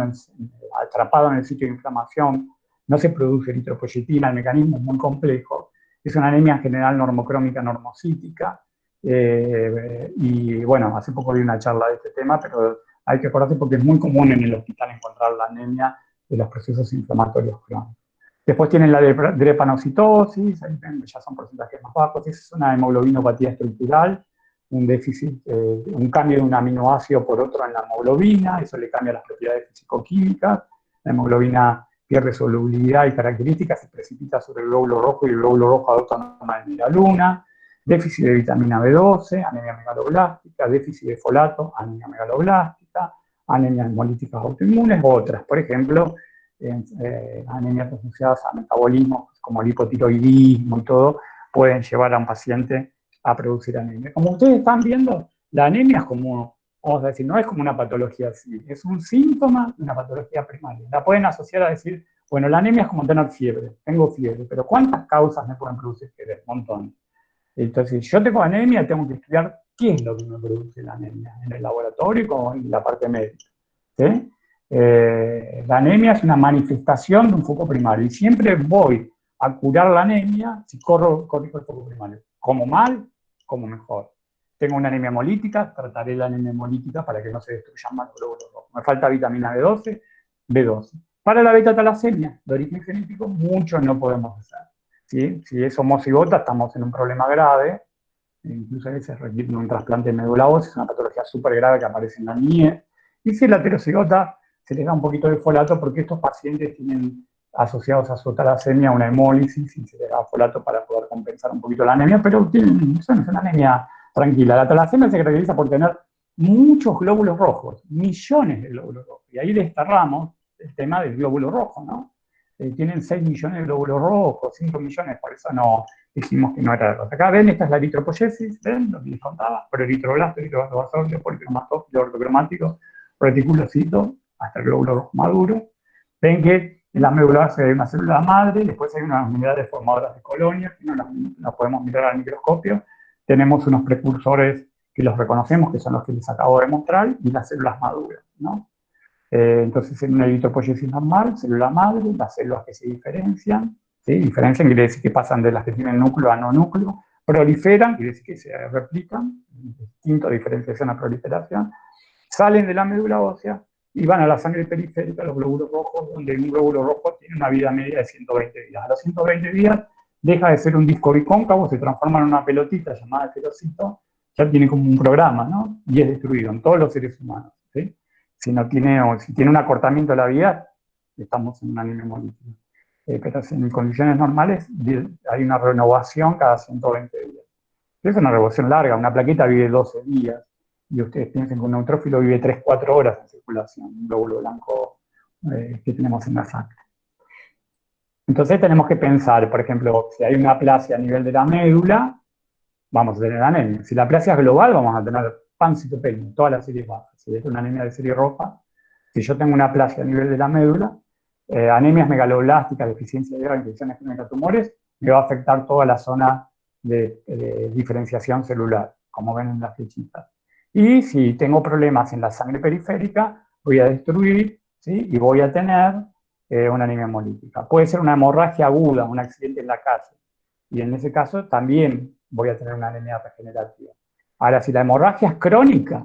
[SPEAKER 2] atrapado en el sitio de inflamación, no se produce eritropoyetina, el mecanismo es muy complejo. Es una anemia en general normocrómica, normocítica, y bueno, hace poco di una charla de este tema, pero hay que acordarse porque es muy común en el hospital encontrar la anemia de los procesos inflamatorios crónicos. Después tienen la drepanocitosis, ya son porcentajes más bajos, esa es una hemoglobinopatía estructural, un déficit, un cambio de un aminoácido por otro en la hemoglobina, eso le cambia las propiedades físico-químicas, la hemoglobina pierde solubilidad y características, se precipita sobre el glóbulo rojo y el glóbulo rojo adopta una forma de media luna, déficit de vitamina B12, anemia megaloblástica, déficit de folato, anemia megaloblástica, anemias hemolíticas autoinmunes, otras, por ejemplo, anemias asociadas a metabolismos como el hipotiroidismo y todo, pueden llevar a un paciente a producir anemia. Como ustedes están viendo, la anemia es como, vamos a decir, no es como una patología civil, es un síntoma de una patología primaria. La pueden asociar a decir, bueno, la anemia es como tener fiebre, tengo fiebre, pero ¿cuántas causas me pueden producir fiebre? Un montón. Entonces, si yo tengo anemia, tengo que estudiar qué es lo que me produce la anemia en el laboratorio como en la parte médica. ¿Sí? La anemia es una manifestación de un foco primario y siempre voy a curar la anemia si corrijo el foco primario. Como mal, como mejor. Tengo una anemia hemolítica, trataré la anemia hemolítica para que no se destruyan más los glóbulos rojos. Me falta vitamina B12, B12. Para la beta-talasemia de origen genético, mucho no podemos hacer. ¿Sí? Si es homocigota, estamos en un problema grave. Incluso a veces requieren un trasplante de médula ósea, es una patología súper grave que aparece en la niñez. Y si es la heterocigota, se les da un poquito de folato porque estos pacientes tienen asociados a su talasemia una hemólisis y se les da folato para poder compensar un poquito la anemia, pero es una anemia tranquila. La talasemia se caracteriza por tener muchos glóbulos rojos, millones de glóbulos rojos. Y ahí desterramos el tema del glóbulo rojo, ¿no? Tienen 6 millones de glóbulos rojos, 5 millones, por eso no dijimos que no era error. Acá ven, esta es la eritropoyesis, ven lo que les contaba, proeritroblasto, eritroblastóbasal, policriomatófilo, ortocromático, reticulocito, hasta el glóbulo rojo maduro. Ven que en la médula ósea hay una célula madre, después hay unas unidades formadoras de colonias, que no las podemos mirar al microscopio. Tenemos unos precursores que los reconocemos, que son los que les acabo de mostrar, y las células maduras, ¿no? Entonces, en una eritropoyesis normal, célula madre, las células que se diferencian, ¿sí? Diferencian quiere decir que pasan de las que tienen núcleo a no núcleo, proliferan, quiere decir que se replican, distinto diferenciación a proliferación, salen de la médula ósea y van a la sangre periférica, los glóbulos rojos, donde un glóbulo rojo tiene una vida media de 120 días. A los 120 días deja de ser un disco bicóncavo, se transforma en una pelotita llamada esferocito, ya tiene como un programa, ¿no? Y es destruido en todos los seres humanos, ¿sí? Si tiene un acortamiento de la vida, estamos en una anemia hemolítica. Pero en condiciones normales hay una renovación cada 120 días. Es una renovación larga, una plaqueta vive 12 días, y ustedes piensen que un neutrófilo vive 3-4 horas en circulación, un glóbulo blanco que tenemos en la sangre. Entonces tenemos que pensar, por ejemplo, si hay una aplasia a nivel de la médula, vamos a tener anemia. Si la aplasia es global, vamos a tener pancitopenia, todas las series bajas. Si es una anemia de serie roja, si yo tengo una aplasia a nivel de la médula, anemias megaloblásticas, deficiencia de infecciones crónicas, tumores, me va a afectar toda la zona de diferenciación celular, como ven en las flechitas. Y si tengo problemas en la sangre periférica, voy a destruir, ¿sí? Y voy a tener una anemia hemolítica. Puede ser una hemorragia aguda, un accidente en la calle. Y en ese caso también voy a tener una anemia regenerativa. Ahora, si la hemorragia es crónica,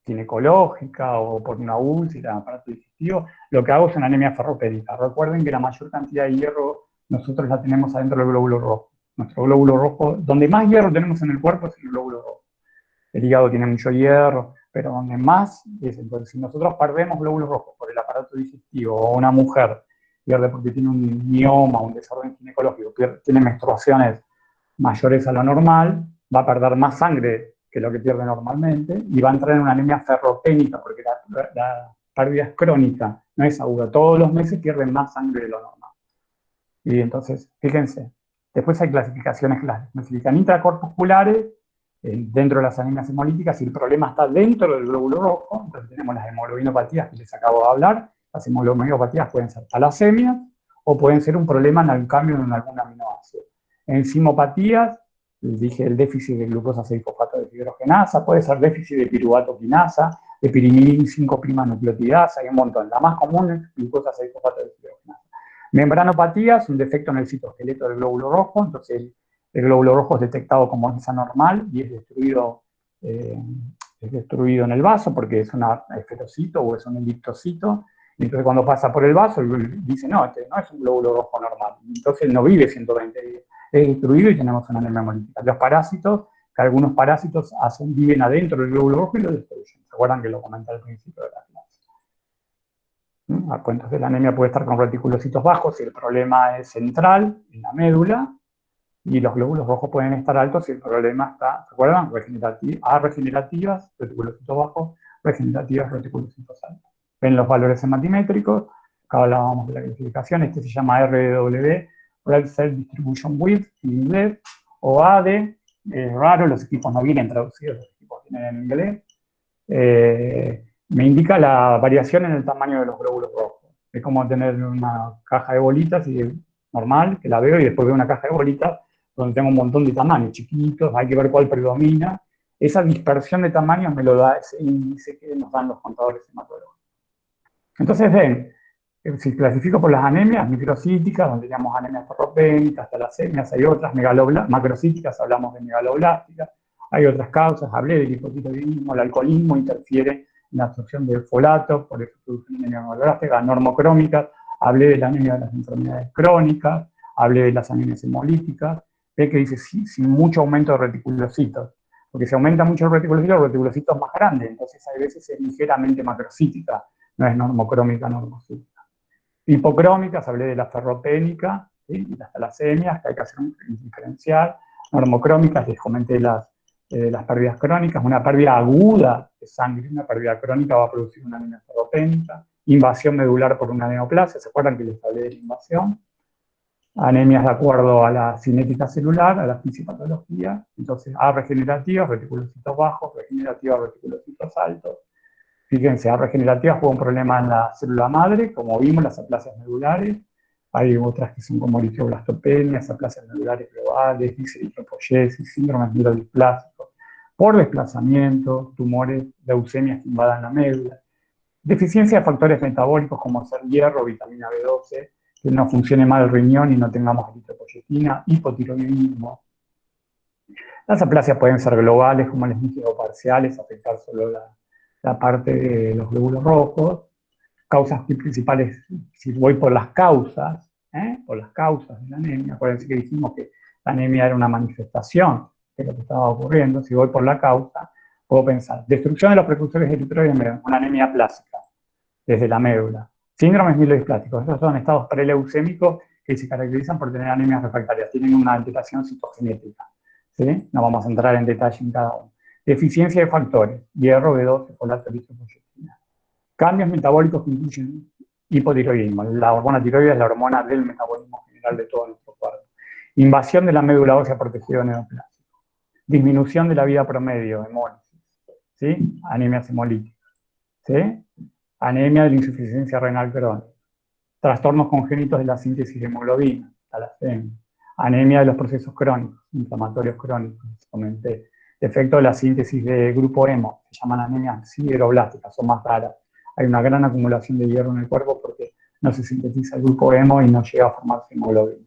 [SPEAKER 2] ginecológica o por una úlcera, aparato digestivo, lo que hago es una anemia ferropénica. Recuerden que la mayor cantidad de hierro nosotros la tenemos adentro del glóbulo rojo. Nuestro glóbulo rojo, donde más hierro tenemos en el cuerpo es el glóbulo rojo. El hígado tiene mucho hierro, pero donde más es, entonces si nosotros perdemos glóbulos rojos por el aparato digestivo o una mujer pierde porque tiene un mioma, un desorden ginecológico, tiene menstruaciones mayores a lo normal, va a perder más sangre que lo que pierde normalmente y va a entrar en una anemia ferropénica porque la pérdida es crónica, no es aguda. Todos los meses pierden más sangre de lo normal. Y entonces, fíjense, después hay clasificaciones que las clasifican intracorpusculares dentro de las anemias hemolíticas y el problema está dentro del glóbulo rojo. Entonces tenemos las hemoglobinopatías que les acabo de hablar. Las hemoglobinopatías pueden ser talasemias o pueden ser un problema en el cambio en algún aminoácido. Enzimopatías, les dije el déficit de glucosa 6-fosfato deshidrogenasa, puede ser déficit de piruvato quinasa, de pirimidin 5' nucleotidasa, hay un montón. La más común es glucosa 6-fosfato deshidrogenasa. Membranopatías, un defecto en el citoesqueleto del glóbulo rojo, entonces el glóbulo rojo es detectado como masa normal y es destruido en el vaso porque es un esferocito o es un eliptocito. Y entonces cuando pasa por el vaso, dice, no, este no es un glóbulo rojo normal. Entonces no vive 120 días. Es destruido y tenemos una anemia hemolítica. Los parásitos, que algunos parásitos viven adentro del glóbulo rojo y lo destruyen. ¿Se acuerdan que lo comenté al principio de la clase? Entonces la anemia puede estar con reticulocitos bajos si el problema es central, en la médula, y los glóbulos rojos pueden estar altos si el problema está, ¿se acuerdan? Regenerativas, reticulocitos bajos, regenerativas, reticulocitos altos. Ven los valores hematimétricos, acá hablábamos de la clasificación, este se llama RW, Red Cell Distribution Width, en inglés, o AD, es raro, los equipos no vienen traducidos, los equipos vienen en inglés. Me indica la variación en el tamaño de los glóbulos rojos. Es como tener una caja de bolitas normal, que la veo, y después veo una caja de bolitas donde tengo un montón de tamaños chiquitos, hay que ver cuál predomina. Esa dispersión de tamaños me lo da ese índice que nos dan los contadores hematológicos. Entonces ven, si clasifico por las anemias microcíticas, donde tenemos anemias ferropénicas, talasemias, hay otras macrocíticas, hablamos de megaloblásticas, hay otras causas, hablé del hipotiroidismo, el alcoholismo interfiere en la absorción del folato, por eso produce una anemia megaloblástica, normocrómicas, hablé de la anemia de las enfermedades crónicas, hablé de las anemias hemolíticas, ve que dice sin mucho aumento de reticulocitos, porque si aumenta mucho el reticulocito es más grande, entonces hay veces es ligeramente macrocítica, no es normocrómica, normocítica. Hipocrómicas, hablé de la ferropénica, ¿sí? Y las talasemias, que hay que hacer un diferencial. Normocrómicas, les comenté las pérdidas crónicas, una pérdida aguda de sangre, una pérdida crónica va a producir una anemia ferropénica. Invasión medular por una neoplasia, ¿se acuerdan que les hablé de la invasión? Anemias de acuerdo a la cinética celular, a la fisiopatología. Entonces, A regenerativas, reticulocitos bajos, regenerativas, reticulocitos altos. Fíjense, A regenerativas fue un problema en la célula madre, como vimos, las aplasias medulares. Hay otras que son como eritioblastopenias, aplasias medulares globales, eritropoyesis, síndromes mielodisplásicos, por desplazamiento, tumores, leucemias que invadan la médula. Deficiencia de factores metabólicos como ser hierro, vitamina B12, que no funcione mal el riñón y no tengamos eritropoyetina, hipotiroidismo. Las aplasias pueden ser globales, como les dije, o parciales, afectar solo la parte de los glóbulos rojos. Causas principales, si voy por las causas de la anemia, acuérdense que dijimos que la anemia era una manifestación de lo que estaba ocurriendo. Si voy por la causa, puedo pensar, destrucción de los precursores eritroides, una anemia plásica, desde la médula. Síndromes mielodisplásicos, estos son estados preleucémicos que se caracterizan por tener anemias refractarias, tienen una alteración citogenética, ¿sí? No vamos a entrar en detalle en cada uno. Deficiencia de factores, hierro, B12, folato, eritropoyetina. Cambios metabólicos que incluyen hipotiroidismo. La hormona tiroides es la hormona del metabolismo general de todo nuestro cuerpo. Invasión de la médula ósea por tejido neoplásico. Disminución de la vida promedio, hemólisis. ¿Sí? Anemias hemolíticas. ¿Sí? Anemia de la insuficiencia renal crónica. Trastornos congénitos de la síntesis de hemoglobina, talasemia. Anemia de los procesos crónicos, inflamatorios crónicos, comenté. Defecto de la síntesis de grupo hemo, se llaman anemias sideroblásticas, son más raras. Hay una gran acumulación de hierro en el cuerpo porque no se sintetiza el grupo hemo y no llega a formarse hemoglobina.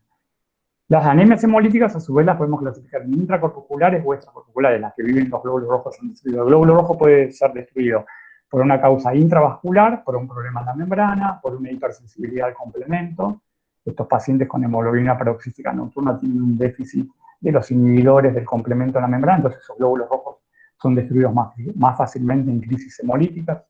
[SPEAKER 2] Las anemias hemolíticas, a su vez, las podemos clasificar en intracorpusculares o extracorpusculares, las que viven los glóbulos rojos son destruidos. El glóbulo rojo puede ser destruido por una causa intravascular, por un problema en la membrana, por una hipersensibilidad al complemento. Estos pacientes con hemoglobina paroxística nocturna tienen un déficit de los inhibidores del complemento de la membrana, entonces esos glóbulos rojos son destruidos más fácilmente en crisis hemolíticas.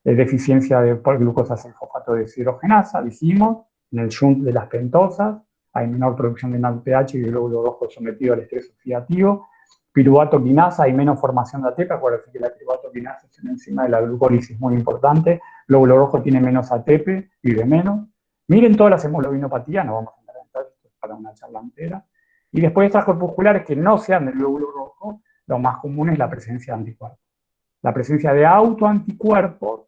[SPEAKER 2] Deficiencia de glucosa 6-fosfato deshidrogenasa, dijimos, en el shunt de las pentosas, hay menor producción de NADPH y el glóbulo rojo sometido al estrés oxidativo. Piruvato quinasa, hay menos formación de ATP, acuérdense que la piruvato quinasa es una enzima de la glucólisis muy importante, el glóbulo rojo tiene menos ATP, vive menos. Miren todas las hemoglobinopatías, no vamos a entrar en detalles para una charla entera. Y después estas corpusculares que no sean del glóbulo rojo, lo más común es la presencia de anticuerpos. La presencia de autoanticuerpos,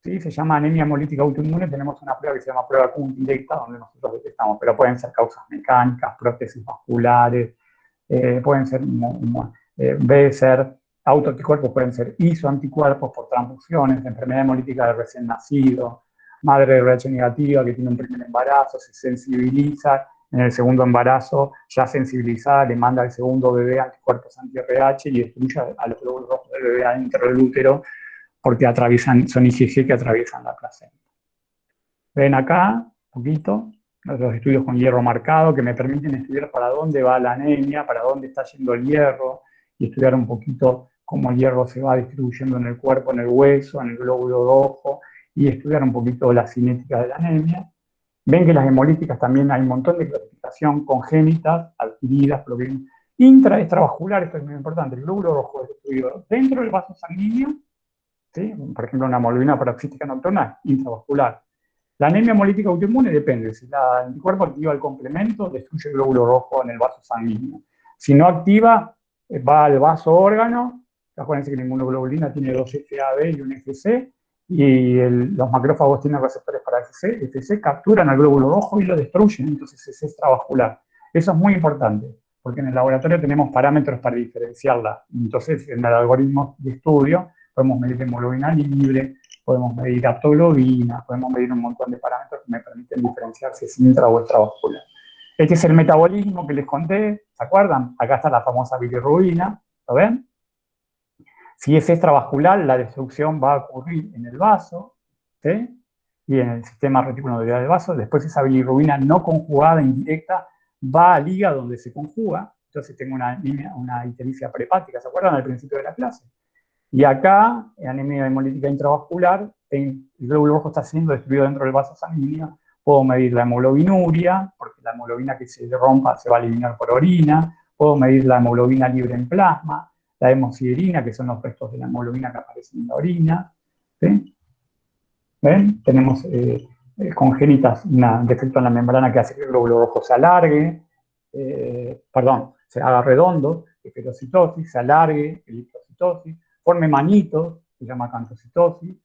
[SPEAKER 2] ¿sí? Se llama anemia hemolítica autoinmune, tenemos una prueba que se llama prueba Kuhn directa, donde nosotros detectamos, pero pueden ser causas mecánicas, prótesis vasculares, pueden ser autoanticuerpos, pueden ser isoanticuerpos por transfusiones, enfermedad hemolítica de recién nacido, madre de RH negativa que tiene un primer embarazo, se sensibiliza, en el segundo embarazo ya sensibilizada, le manda al segundo bebé anticuerpos anti-RH y destruye a los glóbulos rojos del bebé adentro del útero porque son IgG que atraviesan la placenta. Ven acá, un poquito, los estudios con hierro marcado que me permiten estudiar para dónde va la anemia, para dónde está yendo el hierro, y estudiar un poquito cómo el hierro se va distribuyendo en el cuerpo, en el hueso, en el glóbulo rojo, y estudiar un poquito la cinética de la anemia. Ven que las hemolíticas también hay un montón de clasificación congénitas, adquiridas, provienen extravascular, esto es muy importante, el glóbulo rojo es destruido dentro del vaso sanguíneo, ¿sí? Por ejemplo, una hemoglobina paroxística nocturna intravascular. La anemia hemolítica autoinmune depende, si el anticuerpo activa el complemento, destruye el glóbulo rojo en el vaso sanguíneo. Si no activa, va al vaso órgano. Acuérdense que la inmunoglobulina tiene 2 FAB y un FC, y los macrófagos tienen receptores para FC. FC capturan al glóbulo rojo y lo destruyen, entonces es extravascular. Eso es muy importante, porque en el laboratorio tenemos parámetros para diferenciarla. Entonces, en el algoritmo de estudio podemos medir hemoglobina libre, podemos medir aptoglobina, podemos medir un montón de parámetros que me permiten diferenciar si es intra o extravascular. Este es el metabolismo que les conté, ¿se acuerdan? Acá está la famosa bilirrubina, ¿lo ven? Si es extravascular, la destrucción va a ocurrir en el vaso, ¿sí? Y en el sistema reticuloendoterial del vaso. Después esa bilirrubina no conjugada, indirecta, va al hígado donde se conjuga. Entonces tengo una ictericia prehepática, ¿se acuerdan al principio de la clase? Y acá, en anemia hemolítica intravascular, el glóbulo rojo está siendo destruido dentro del vaso sanguíneo. Puedo medir la hemoglobinuria, porque la hemoglobina que se rompa se va a eliminar por orina. Puedo medir la hemoglobina libre en plasma, la hemosiderina, que son los restos de la hemoglobina que aparecen en la orina. ¿Sí? ¿Ven? Tenemos congénitas, un defecto en la membrana que hace que el glóbulo rojo se alargue, se haga redondo, esferocitosis, se alargue, eritrocitosis, forme manitos, se llama acantocitosis.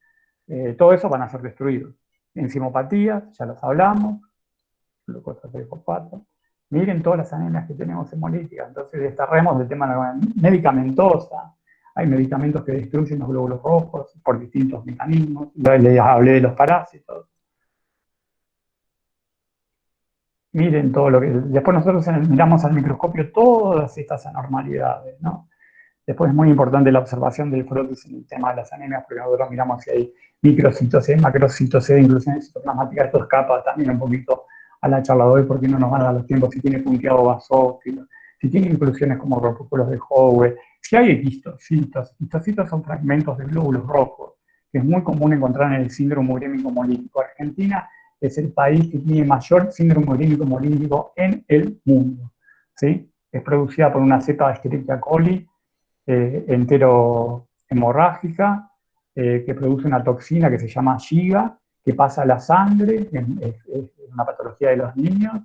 [SPEAKER 2] Todo eso van a ser destruidos. Enzimopatías, ya las hablamos, glucosa 3-fosfato. Miren todas las anemias que tenemos hemolíticas. Entonces desterremos el tema medicamentosa. Hay medicamentos que destruyen los glóbulos rojos por distintos mecanismos. Les hablé de los parásitos. Miren todo lo que... Después nosotros miramos al microscopio todas estas anormalidades, ¿no? Después es muy importante la observación del frotis en el tema de las anemias, porque nosotros miramos si hay microcitosis, macrocitosis, inclusiones citoplasmáticas. Esto escapa también un poquito a la charla de hoy, porque no nos van a dar los tiempos, si tiene punteado basófilo, si tiene inclusiones como grupúsculos de Howe, si hay histocitos. Histocitos son fragmentos de glóbulos rojos, que es muy común encontrar en el síndrome urémico hemolítico. Argentina es el país que tiene mayor síndrome urémico hemolítico en el mundo, ¿sí? Es producida por una cepa de Escherichia coli enterohemorrágica, que produce una toxina que se llama Shiga, que pasa a la sangre, es una patología de los niños,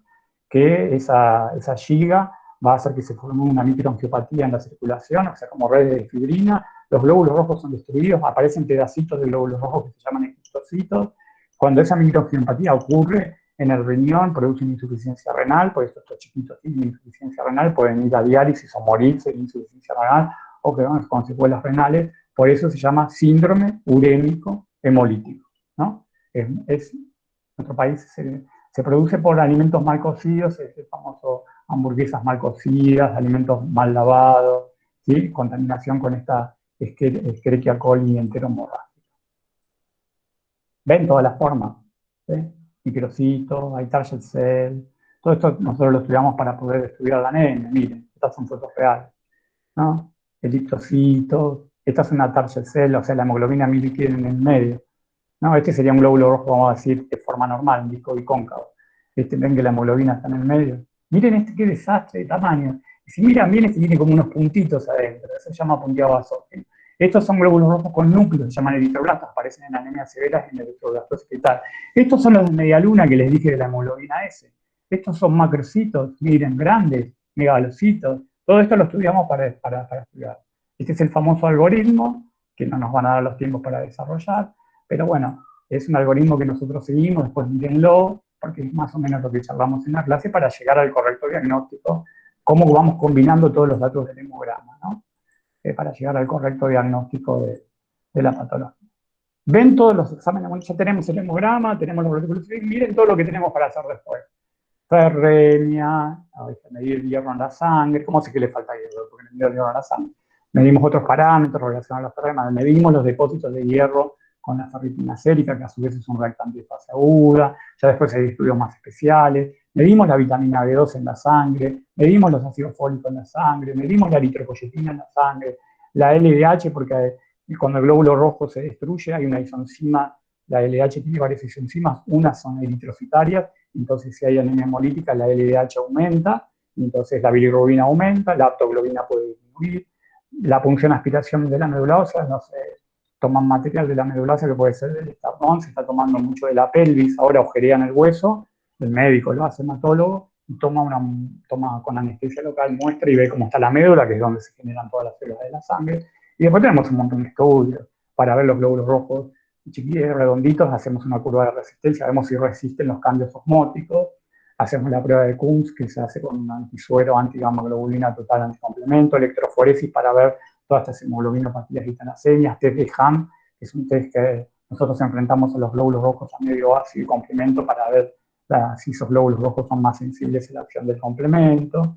[SPEAKER 2] que esa Shiga va a hacer que se forme una microangiopatía en la circulación, o sea, como redes de fibrina. Los glóbulos rojos son destruidos, aparecen pedacitos de glóbulos rojos que se llaman histocitos. Cuando esa microangiopatía ocurre en el riñón, produce una insuficiencia renal, por eso estos chiquitos tienen insuficiencia renal, pueden ir a diálisis o morirse de insuficiencia renal, o que van con secuelas renales. Por eso se llama síndrome urémico hemolítico, ¿no? Nuestro país se produce por alimentos mal cocidos, es el famoso hamburguesas mal cocidas, alimentos mal lavados, ¿sí? Contaminación con esta Escherichia coli enterohemorrágica. ¿Ven todas las formas? ¿Sí? Microcitos, hay target cell. Todo esto nosotros lo estudiamos para poder estudiar la anemia. Miren, estas son fotos reales, ¿no? Eritrocitos, esta es una target cell, o sea, la hemoglobina líquida en el medio, ¿no? Este sería un glóbulo rojo, vamos a decir, de forma normal, un disco bicóncavo. Ven que la hemoglobina está en el medio. Miren qué desastre de tamaño. Y si miran bien, tiene como unos puntitos adentro, eso se llama punteado basófilo. Estos son glóbulos rojos con núcleos, se llaman eritroblastos, aparecen en anemias severas y en eritroblastosis fetal. Estos son los de media luna que les dije de la hemoglobina S. Estos son macrocitos, miren, grandes, megalocitos. Todo esto lo estudiamos para estudiar. Este es el famoso algoritmo, que no nos van a dar los tiempos para desarrollar, pero bueno, es un algoritmo que nosotros seguimos, después mírenlo, porque es más o menos lo que charlamos en la clase para llegar al correcto diagnóstico, cómo vamos combinando todos los datos del hemograma, ¿no? Para llegar al correcto diagnóstico de la patología. Ven todos los exámenes, bueno, ya tenemos el hemograma, tenemos los retículos, miren todo lo que tenemos para hacer después. Ferremia, medir hierro en la sangre, ¿cómo sé que le falta hierro? Porque no hierro en la sangre. Medimos otros parámetros relacionados a la ferremia, medimos los depósitos de hierro con la ferritina sérica, que a su vez es un reactante de fase aguda, ya después hay estudios más especiales, medimos la vitamina B2 en la sangre, medimos los ácidos fólicos en la sangre, medimos la eritropoyetina en la sangre, la LDH, porque cuando el glóbulo rojo se destruye hay una isoenzima, la LDH tiene varias isoenzimas, unas son eritrocitarias, entonces si hay anemia hemolítica la LDH aumenta, entonces la bilirrubina aumenta, la aptoglobina puede disminuir, la punción aspiración de la medula ósea, no sé, toman material de la medula ósea que puede ser del esternón, se está tomando mucho de la pelvis, ahora agujerean el hueso, el médico, el hematólogo, y toma con anestesia local, muestra y ve cómo está la médula, que es donde se generan todas las células de la sangre. Y después tenemos un montón de estudios para ver los glóbulos rojos chiquitos, redonditos, hacemos una curva de resistencia, vemos si resisten los cambios osmóticos, hacemos la prueba de Kunz, que se hace con un antisuero, antigamma-globulina total, anticomplemento, electroforesis para ver todas estas hemoglobinopatías y talasemias, test de Ham, que es un test que nosotros enfrentamos a los glóbulos rojos a medio ácido y complemento para ver si esos glóbulos rojos son más sensibles a la acción del complemento.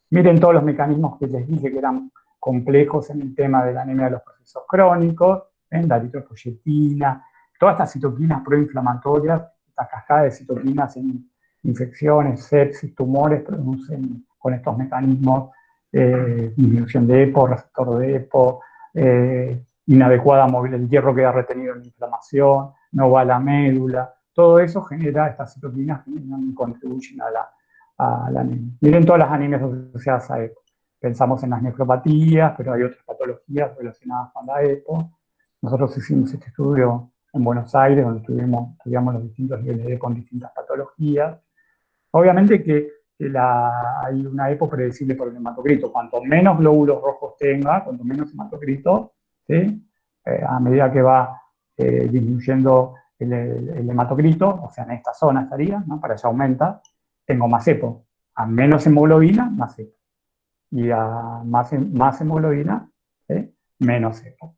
[SPEAKER 2] Miren todos los mecanismos que les dije que eran complejos en el tema de la anemia de los procesos crónicos, la eritropoyetina, todas estas citoquinas proinflamatorias, esta cascada de citoquinas en infecciones, sepsis, tumores, producen con estos mecanismos disminución de EPO, receptor de EPO, inadecuada movilidad, el hierro queda retenido en la inflamación, no va a la médula, todo eso genera, estas citoquinas contribuyen a la anemia. Miren todas las anemias asociadas a EPO. Pensamos en las nefropatías, pero hay otras patologías relacionadas con la EPO. Nosotros hicimos este estudio en Buenos Aires, donde estudiamos los distintos niveles de EPO con distintas patologías. Obviamente que hay una EPO predecible por el hematocrito. Cuanto menos glóbulos rojos tenga, cuanto menos hematocrito, ¿sí? A medida que va disminuyendo el hematocrito, o sea, en esta zona estaría, ¿no? Para allá aumenta, tengo más EPO. A menos hemoglobina, más EPO. Y a más hemoglobina, ¿sí? Menos EPO.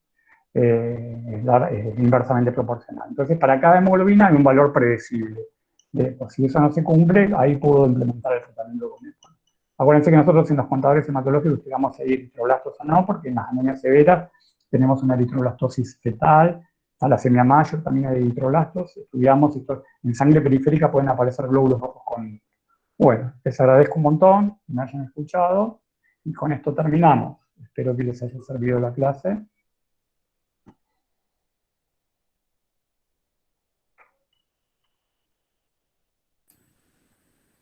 [SPEAKER 2] Es inversamente proporcional. Entonces, para cada hemoglobina hay un valor predecible. Si eso no se cumple, ahí puedo implementar el tratamiento con EPO. Acuérdense que nosotros en los contadores hematológicos estudiamos si hay eritroblastos o no, porque en las anemias severas tenemos una eritroblastosis fetal, talasemia mayor también hay eritroblastos, estudiamos esto, en sangre periférica pueden aparecer glóbulos rojos con... Bueno, les agradezco un montón que me hayan escuchado, y con esto terminamos. Espero que les haya servido la clase.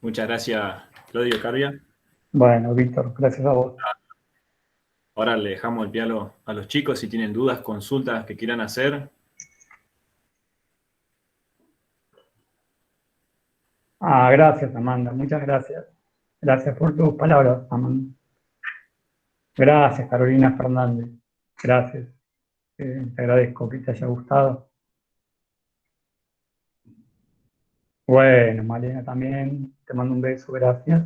[SPEAKER 1] Muchas gracias, Claudio Carbia.
[SPEAKER 2] Bueno, Víctor, gracias a vos.
[SPEAKER 1] Ahora le dejamos el pie a los chicos si tienen dudas, consultas que quieran hacer.
[SPEAKER 2] Gracias, Amanda, muchas gracias. Gracias por tus palabras, Amanda. Gracias, Carolina Fernández. Gracias. Te agradezco que te haya gustado. Bueno, Malena también, te mando un beso, gracias.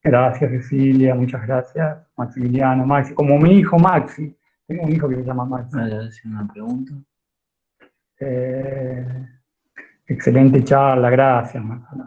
[SPEAKER 2] Gracias, Cecilia, muchas gracias. Maximiliano, Maxi, como mi hijo Maxi. Tengo un hijo que se llama Maxi.
[SPEAKER 3] ¿Me hacer una pregunta?
[SPEAKER 2] Excelente charla, gracias.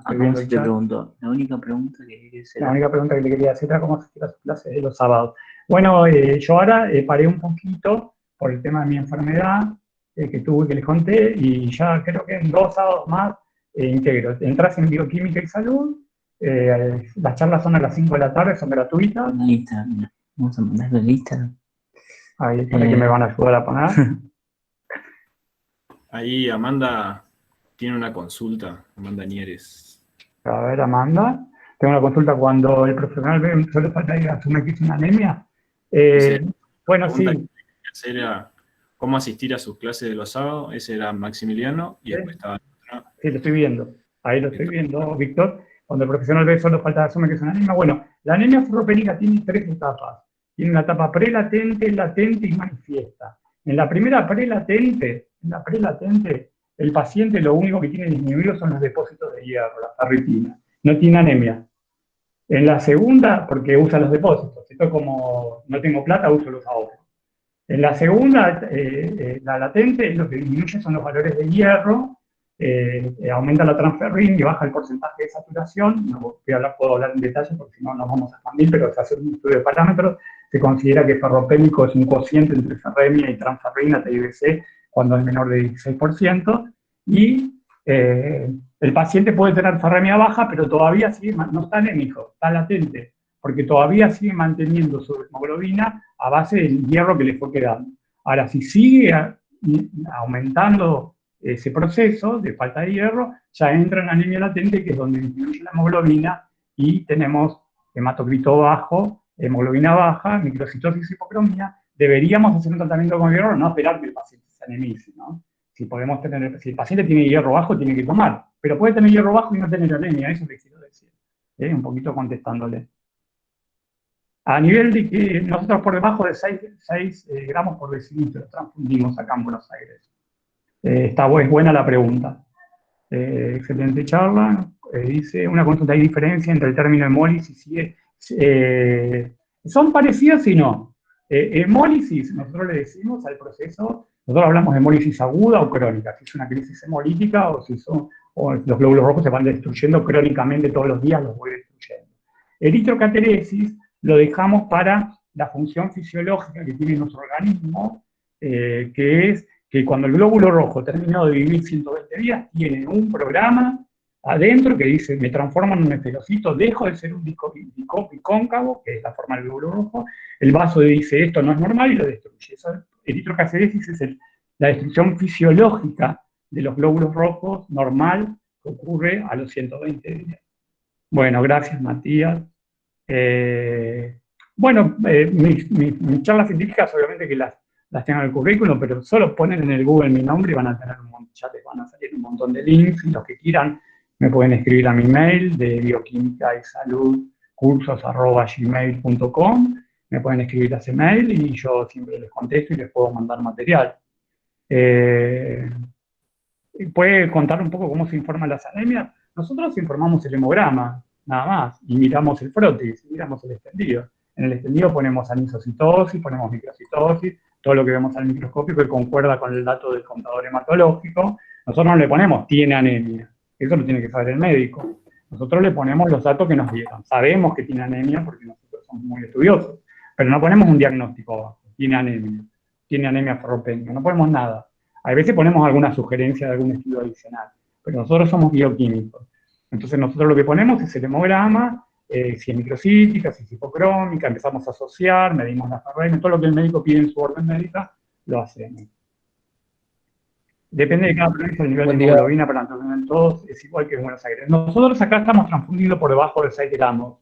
[SPEAKER 3] Te pregunto, la única pregunta que quería hacer.
[SPEAKER 2] La única pregunta que le quería hacer era cómo asistir a sus clases de los sábados. Bueno, yo ahora paré un poquito por el tema de mi enfermedad que tuve, que les conté, y ya creo que en 2 sábados más integro. Entras en Bioquímica y Salud, las charlas son a las 5 de la tarde, son gratuitas.
[SPEAKER 3] Una lista, mira, vamos a mandar la lista.
[SPEAKER 2] Ahí, para que me van a ayudar a poner.
[SPEAKER 1] Ahí Amanda tiene una consulta, Amanda Nieres.
[SPEAKER 2] A ver, Amanda, tengo una consulta cuando el profesional ve solo falta y asume que es una anemia. Bueno, sí.
[SPEAKER 1] Esa era cómo asistir a sus clases de los sábados, ese era Maximiliano, y después estaba...
[SPEAKER 2] Sí, lo estoy viendo. Ahí lo estoy viendo, Víctor. Cuando el profesional ve solo falta asume que es una anemia. Bueno, la anemia ferropénica tiene 3 etapas. Tiene una etapa prelatente, latente y manifiesta. En la primera prelatente, el paciente lo único que tiene disminuido son los depósitos de hierro, la ferritina. No tiene anemia. En la segunda, porque usa los depósitos. Esto como no tengo plata, uso los ahorros. En la segunda, la latente, lo que disminuye son los valores de hierro, aumenta la transferrina y baja el porcentaje de saturación. No puedo hablar en detalle porque si no nos vamos a expandir, pero se hace un estudio de parámetros. Se considera que ferropénico es un cociente entre ferremia y transferrina, TIBC, cuando es menor de 16%, y el paciente puede tener ferremia baja, pero todavía sigue, no está anémico, está latente, porque todavía sigue manteniendo su hemoglobina a base del hierro que le fue quedando. Ahora, si sigue aumentando ese proceso de falta de hierro, ya entra en anemia latente, que es donde disminuye la hemoglobina, y tenemos hematocrito bajo, hemoglobina baja, microcitosis, hipocromía. Deberíamos hacer un tratamiento con hierro, no esperar que el paciente se anemice, ¿no? si el paciente tiene hierro bajo, tiene que tomar, pero puede tener hierro bajo y no tener anemia, eso le quiero decir, un poquito contestándole. A nivel de que nosotros por debajo de 6 gramos por decilitro transfundimos acá en Buenos Aires. Es buena la pregunta. Excelente charla. Dice, una consulta, ¿hay diferencia entre el término hemólisis y son parecidos y no? Hemólisis, nosotros le decimos al proceso, nosotros hablamos de hemólisis aguda o crónica, si es una crisis hemolítica o si los glóbulos rojos se van destruyendo crónicamente todos los días, los voy destruyendo. Eritrocateresis lo dejamos para la función fisiológica que tiene nuestro organismo, que es que cuando el glóbulo rojo terminó de vivir 120 días, tiene un programa adentro que dice, me transformo en un esferocito, dejo de ser un bicóncavo, que es la forma del glóbulo rojo, el vaso dice, esto no es normal, y lo destruye. Eritrocateresis es la destrucción fisiológica de los glóbulos rojos normal que ocurre a los 120 días. Bueno, gracias, Matías. Mis charlas científicas, obviamente que las tengo en el currículum, pero solo ponen en el Google mi nombre y van a tener ya les van a salir un montón de links, y los que quieran me pueden escribir a mi mail de bioquímica y salud cursos@gmail.com, me pueden escribir a ese mail y yo siempre les contesto y les puedo mandar material. ¿Puede contar un poco cómo se informan las anemias? Nosotros informamos el hemograma, nada más, y miramos el frotis, y miramos el extendido. En el extendido ponemos anisocitosis, ponemos microcitosis, todo lo que vemos al microscopio que concuerda con el dato del contador hematológico. Nosotros no le ponemos, tiene anemia, eso lo tiene que saber el médico. Nosotros le ponemos los datos que nos dieron. Sabemos que tiene anemia porque nosotros somos muy estudiosos, pero no ponemos un diagnóstico abajo, tiene anemia ferropénica, no ponemos nada. A veces ponemos alguna sugerencia de algún estudio adicional, pero nosotros somos bioquímicos. Entonces nosotros lo que ponemos es el hemograma, si es microcítica, si es hipocrómica, empezamos a asociar, medimos la ferremia, todo lo que el médico pide en su orden médica, lo hacemos. Depende de cada provincia el nivel de hemoglobina para en todos, es igual que en Buenos Aires. Nosotros acá estamos transfundiendo por debajo de 6 gramos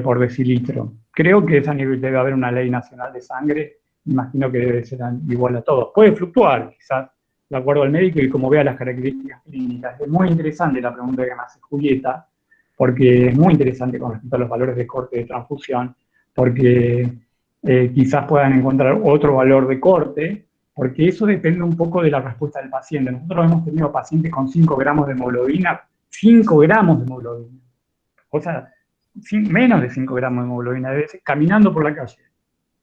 [SPEAKER 2] por decilitro. Creo que ese nivel debe haber una ley nacional de sangre, imagino que debe ser igual a todos. Puede fluctuar, quizás, de acuerdo al médico y como vea las características clínicas. Es muy interesante la pregunta que me hace Julieta, porque es muy interesante con respecto a los valores de corte de transfusión, porque quizás puedan encontrar otro valor de corte, porque eso depende un poco de la respuesta del paciente. Nosotros hemos tenido pacientes con 5 gramos de hemoglobina, 5 gramos de hemoglobina, o sea, menos de 5 gramos de hemoglobina, caminando por la calle,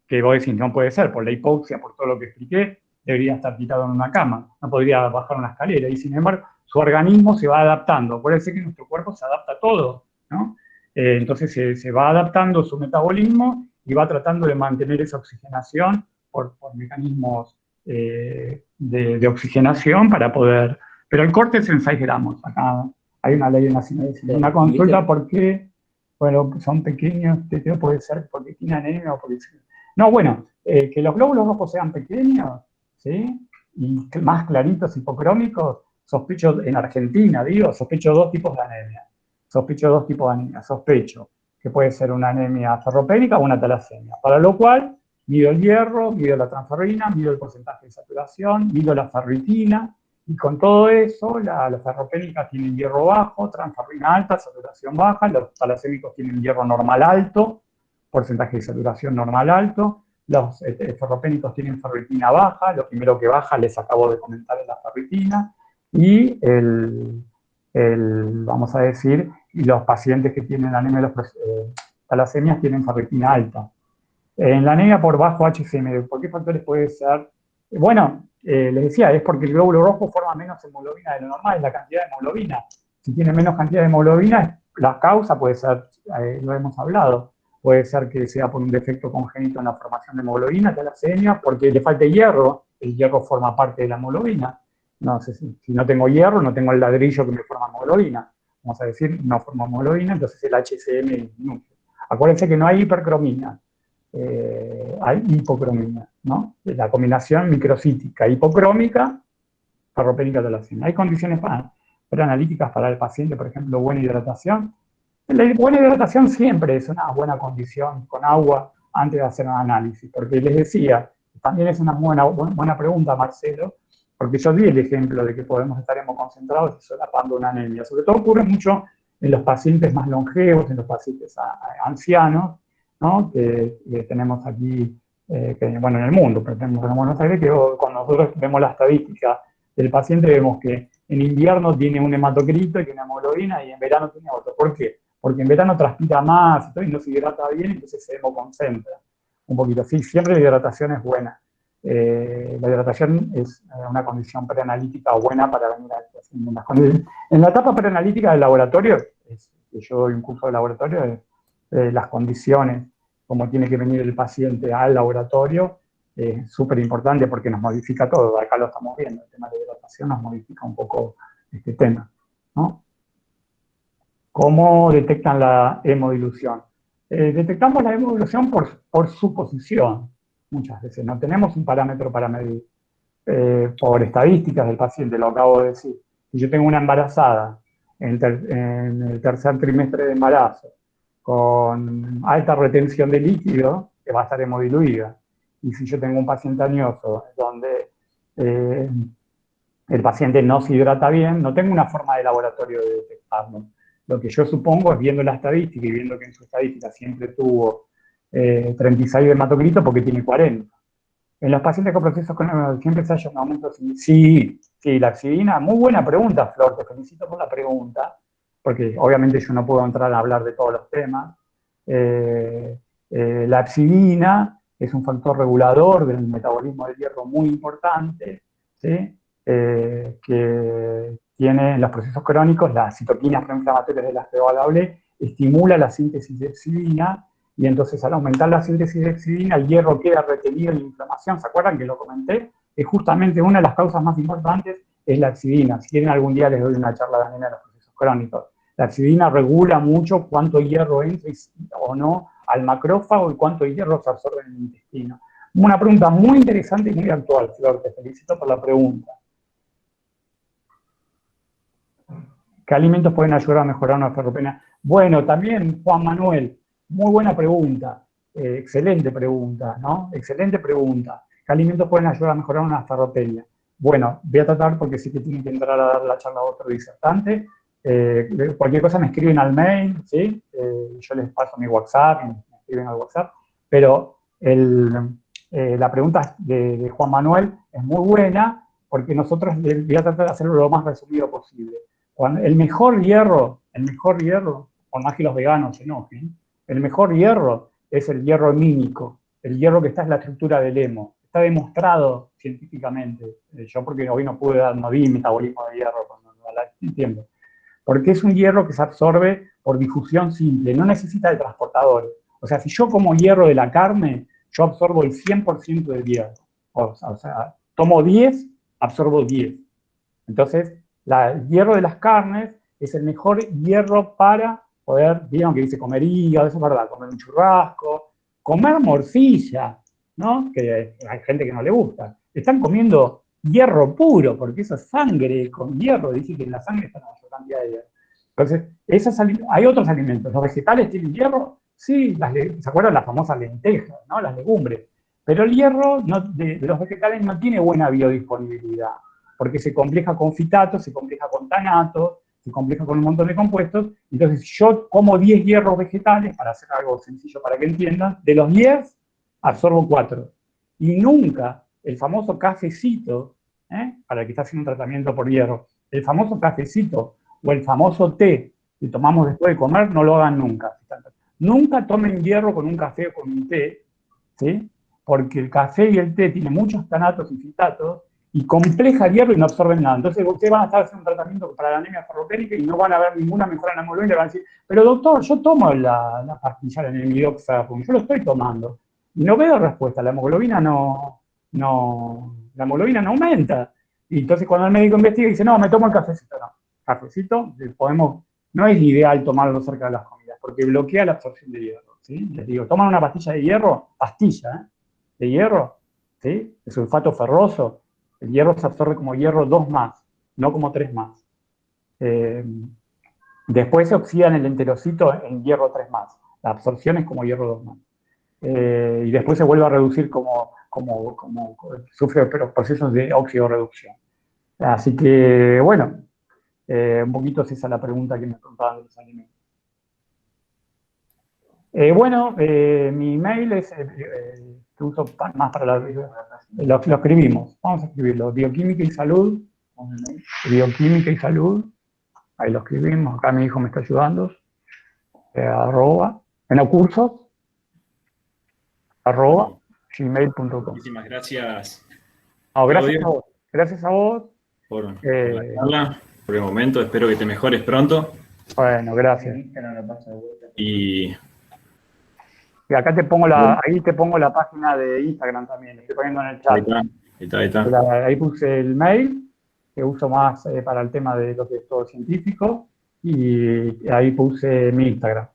[SPEAKER 2] que vos decís, no puede ser, por la hipoxia, por todo lo que expliqué, debería estar tirado en una cama, no podría bajar una escalera, y sin embargo, su organismo se va adaptando. Puede ser que nuestro cuerpo se adapta a todo, ¿no? Entonces se va adaptando su metabolismo y va tratando de mantener esa oxigenación por mecanismos de oxigenación para poder... Pero el corte es en 6 gramos. Acá hay una ley nacional. Una consulta porque, bueno, son pequeños, puede ser porque tiene anemia o porque... No, bueno, que los glóbulos rojos sean pequeños, ¿sí? Y más claritos, hipocrómicos, sospecho en Argentina, sospecho 2 tipos de anemia. Sospecho que puede ser una anemia ferropénica o una talasemia. Para lo cual, mido el hierro, mido la transferrina, mido el porcentaje de saturación, mido la ferritina, y con todo eso, las ferropénicas tienen hierro bajo, transferrina alta, saturación baja, los talasémicos tienen hierro normal alto, porcentaje de saturación normal alto, los ferropénicos tienen ferritina baja, lo primero que baja les acabo de comentar es la ferritina, y vamos a decir, y los pacientes que tienen anemia de los talasemias tienen ferritina alta. En la anemia por bajo HCM, ¿por qué factores puede ser? Bueno, les decía, es porque el glóbulo rojo forma menos hemoglobina de lo normal, es la cantidad de hemoglobina. Si tiene menos cantidad de hemoglobina, la causa puede ser, lo hemos hablado, puede ser que sea por un defecto congénito en la formación de hemoglobina, talasemia, porque le falta hierro, el hierro forma parte de la hemoglobina. No sé si no tengo hierro, no tengo el ladrillo que me forma hemoglobina. Vamos a decir, no forma hemoglobina, entonces el HCM disminuye. Acuérdense que no hay hipercromía, hay hipocromía, ¿no? La combinación microcítica, hipocrómica, ferropénica, talasemia. Hay condiciones preanalíticas para el paciente, por ejemplo, buena hidratación. La buena hidratación siempre es una buena condición con agua antes de hacer un análisis, porque les decía, también es una buena pregunta, Marcelo, porque yo di el ejemplo de que podemos estar hemoconcentrados y solapando una anemia. Sobre todo ocurre mucho en los pacientes más longevos, en los pacientes ancianos, ¿no? que tenemos aquí, bueno, en el mundo, pero tenemos en Buenos Aires, que cuando nosotros vemos la estadística del paciente, vemos que en invierno tiene un hematocrito y una hemoglobina, y en verano tiene otro. ¿Por qué? Porque en verano transpira más y no se hidrata bien, entonces se hemoconcentra un poquito. Sí, siempre la hidratación es buena. La hidratación es una condición preanalítica buena para venir a las condiciones. En la etapa preanalítica del laboratorio, que yo doy un curso de laboratorio, las condiciones, como tiene que venir el paciente al laboratorio, es súper importante porque nos modifica todo. Acá lo estamos viendo, el tema de la hidratación nos modifica un poco este tema, ¿no? ¿Cómo detectan la hemodilución? Detectamos la hemodilución por su posición, muchas veces. No tenemos un parámetro para medir. Por estadísticas del paciente, lo acabo de decir. Si yo tengo una embarazada en el tercer trimestre de embarazo, con alta retención de líquido, que va a estar hemodiluida. Y si yo tengo un paciente añoso donde el paciente no se hidrata bien, no tengo una forma de laboratorio de detectarlo. Lo que yo supongo es, viendo la estadística y viendo que en su estadística siempre tuvo 36 de hematocrito porque tiene 40. En los pacientes con procesos crónicos siempre se haya un aumento. Sí, la axidina, muy buena pregunta, Flor, te felicito por la pregunta, porque obviamente yo no puedo entrar a hablar de todos los temas. La axidina es un factor regulador del metabolismo del hierro muy importante, ¿sí? Que tiene en los procesos crónicos las citoquinas proinflamatorias de las que hablé, estimula la síntesis de axidina, y entonces al aumentar la síntesis de axidina, el hierro queda retenido en la inflamación. ¿Se acuerdan que lo comenté? Que justamente una de las causas más importantes es la axidina. Si quieren, algún día les doy una charla de anemia de los procesos crónicos. La axidina regula mucho cuánto hierro entra o no al macrófago y cuánto hierro se absorbe en el intestino. Una pregunta muy interesante y muy actual, Flor, te felicito por la pregunta. ¿Qué alimentos pueden ayudar a mejorar una ferropenia? Bueno, también, Juan Manuel, muy buena pregunta, excelente pregunta, ¿no? Excelente pregunta. ¿Qué alimentos pueden ayudar a mejorar una ferropenia? Bueno, voy a tratar, porque sí que tiene que entrar a dar la charla a otro disertante. Cualquier cosa me escriben al mail, ¿sí? Yo les paso mi WhatsApp, me escriben al WhatsApp, pero la pregunta de Juan Manuel es muy buena, porque nosotros voy a tratar de hacerlo lo más resumido posible. El mejor hierro, por más que los veganos se enojen, el mejor hierro es el hierro hemínico, el hierro que está en la estructura del hemo. Está demostrado científicamente. Yo, porque hoy no di metabolismo de hierro cuando no la tiempo. Porque es un hierro que se absorbe por difusión simple, no necesita de transportadores. O sea, si yo como hierro de la carne, yo absorbo el 100% del hierro. O sea, tomo 10, absorbo 10. Entonces, el hierro de las carnes es el mejor hierro para poder, vieron que dice comer hígado, eso es verdad, comer un churrasco, comer morcilla, ¿no? Que hay gente que no le gusta. Están comiendo hierro puro, porque eso es sangre con hierro, dice que en la sangre está la mayor cantidad de hierro. Entonces, hay otros alimentos. ¿Los vegetales tienen hierro? Sí, ¿se acuerdan las famosas lentejas, ¿no? Las legumbres. Pero el hierro de los vegetales no tiene buena biodisponibilidad, porque se compleja con fitatos, se compleja con tanatos, se compleja con un montón de compuestos. Entonces, yo como 10 hierros vegetales, para hacer algo sencillo para que entiendan, de los 10, absorbo 4. Y nunca el famoso cafecito, para el que está haciendo un tratamiento por hierro, el famoso cafecito o el famoso té que tomamos después de comer, no lo hagan nunca. Nunca tomen hierro con un café o con un té, ¿sí? Porque el café y el té tienen muchos tanatos y fitatos, y compleja el hierro y no absorben nada. Entonces ustedes van a estar haciendo un tratamiento para la anemia ferropénica y no van a ver ninguna mejora en la hemoglobina, y van a decir, pero doctor, yo tomo la pastilla de Nemidoxa, yo lo estoy tomando, y no veo respuesta, la hemoglobina no aumenta. Y entonces cuando el médico investiga y dice, no, me tomo el cafecito, no. Cafecito, no es ideal tomarlo cerca de las comidas, porque bloquea la absorción de hierro, ¿sí? Les digo, toman una pastilla de hierro, de hierro, ¿sí? De sulfato ferroso. El hierro se absorbe como hierro 2+, no como 3+. Después se oxida en el enterocito en hierro 3+. La absorción es como hierro 2+. Y después se vuelve a reducir como sufre procesos de oxidorreducción. Así que, bueno, un poquito es esa la pregunta que me preguntaban de los alimentos. Bueno, mi email es, que uso más para lo escribimos, vamos a escribirlo, bioquímica y salud, bioquímica y salud, ahí lo escribimos, acá mi hijo me está ayudando, arroba, en los cursos, arroba, gmail.com.
[SPEAKER 1] Muchísimas gracias.
[SPEAKER 2] No, gracias a vos.
[SPEAKER 1] Por la charla, por el momento, espero que te mejores pronto.
[SPEAKER 2] Bueno, gracias.
[SPEAKER 1] Y
[SPEAKER 2] acá ahí te pongo la página de Instagram también, estoy poniendo en el chat.
[SPEAKER 1] ahí está.
[SPEAKER 2] Ahí puse el mail, que uso más para el tema de lo que es todo científico, y ahí puse mi Instagram.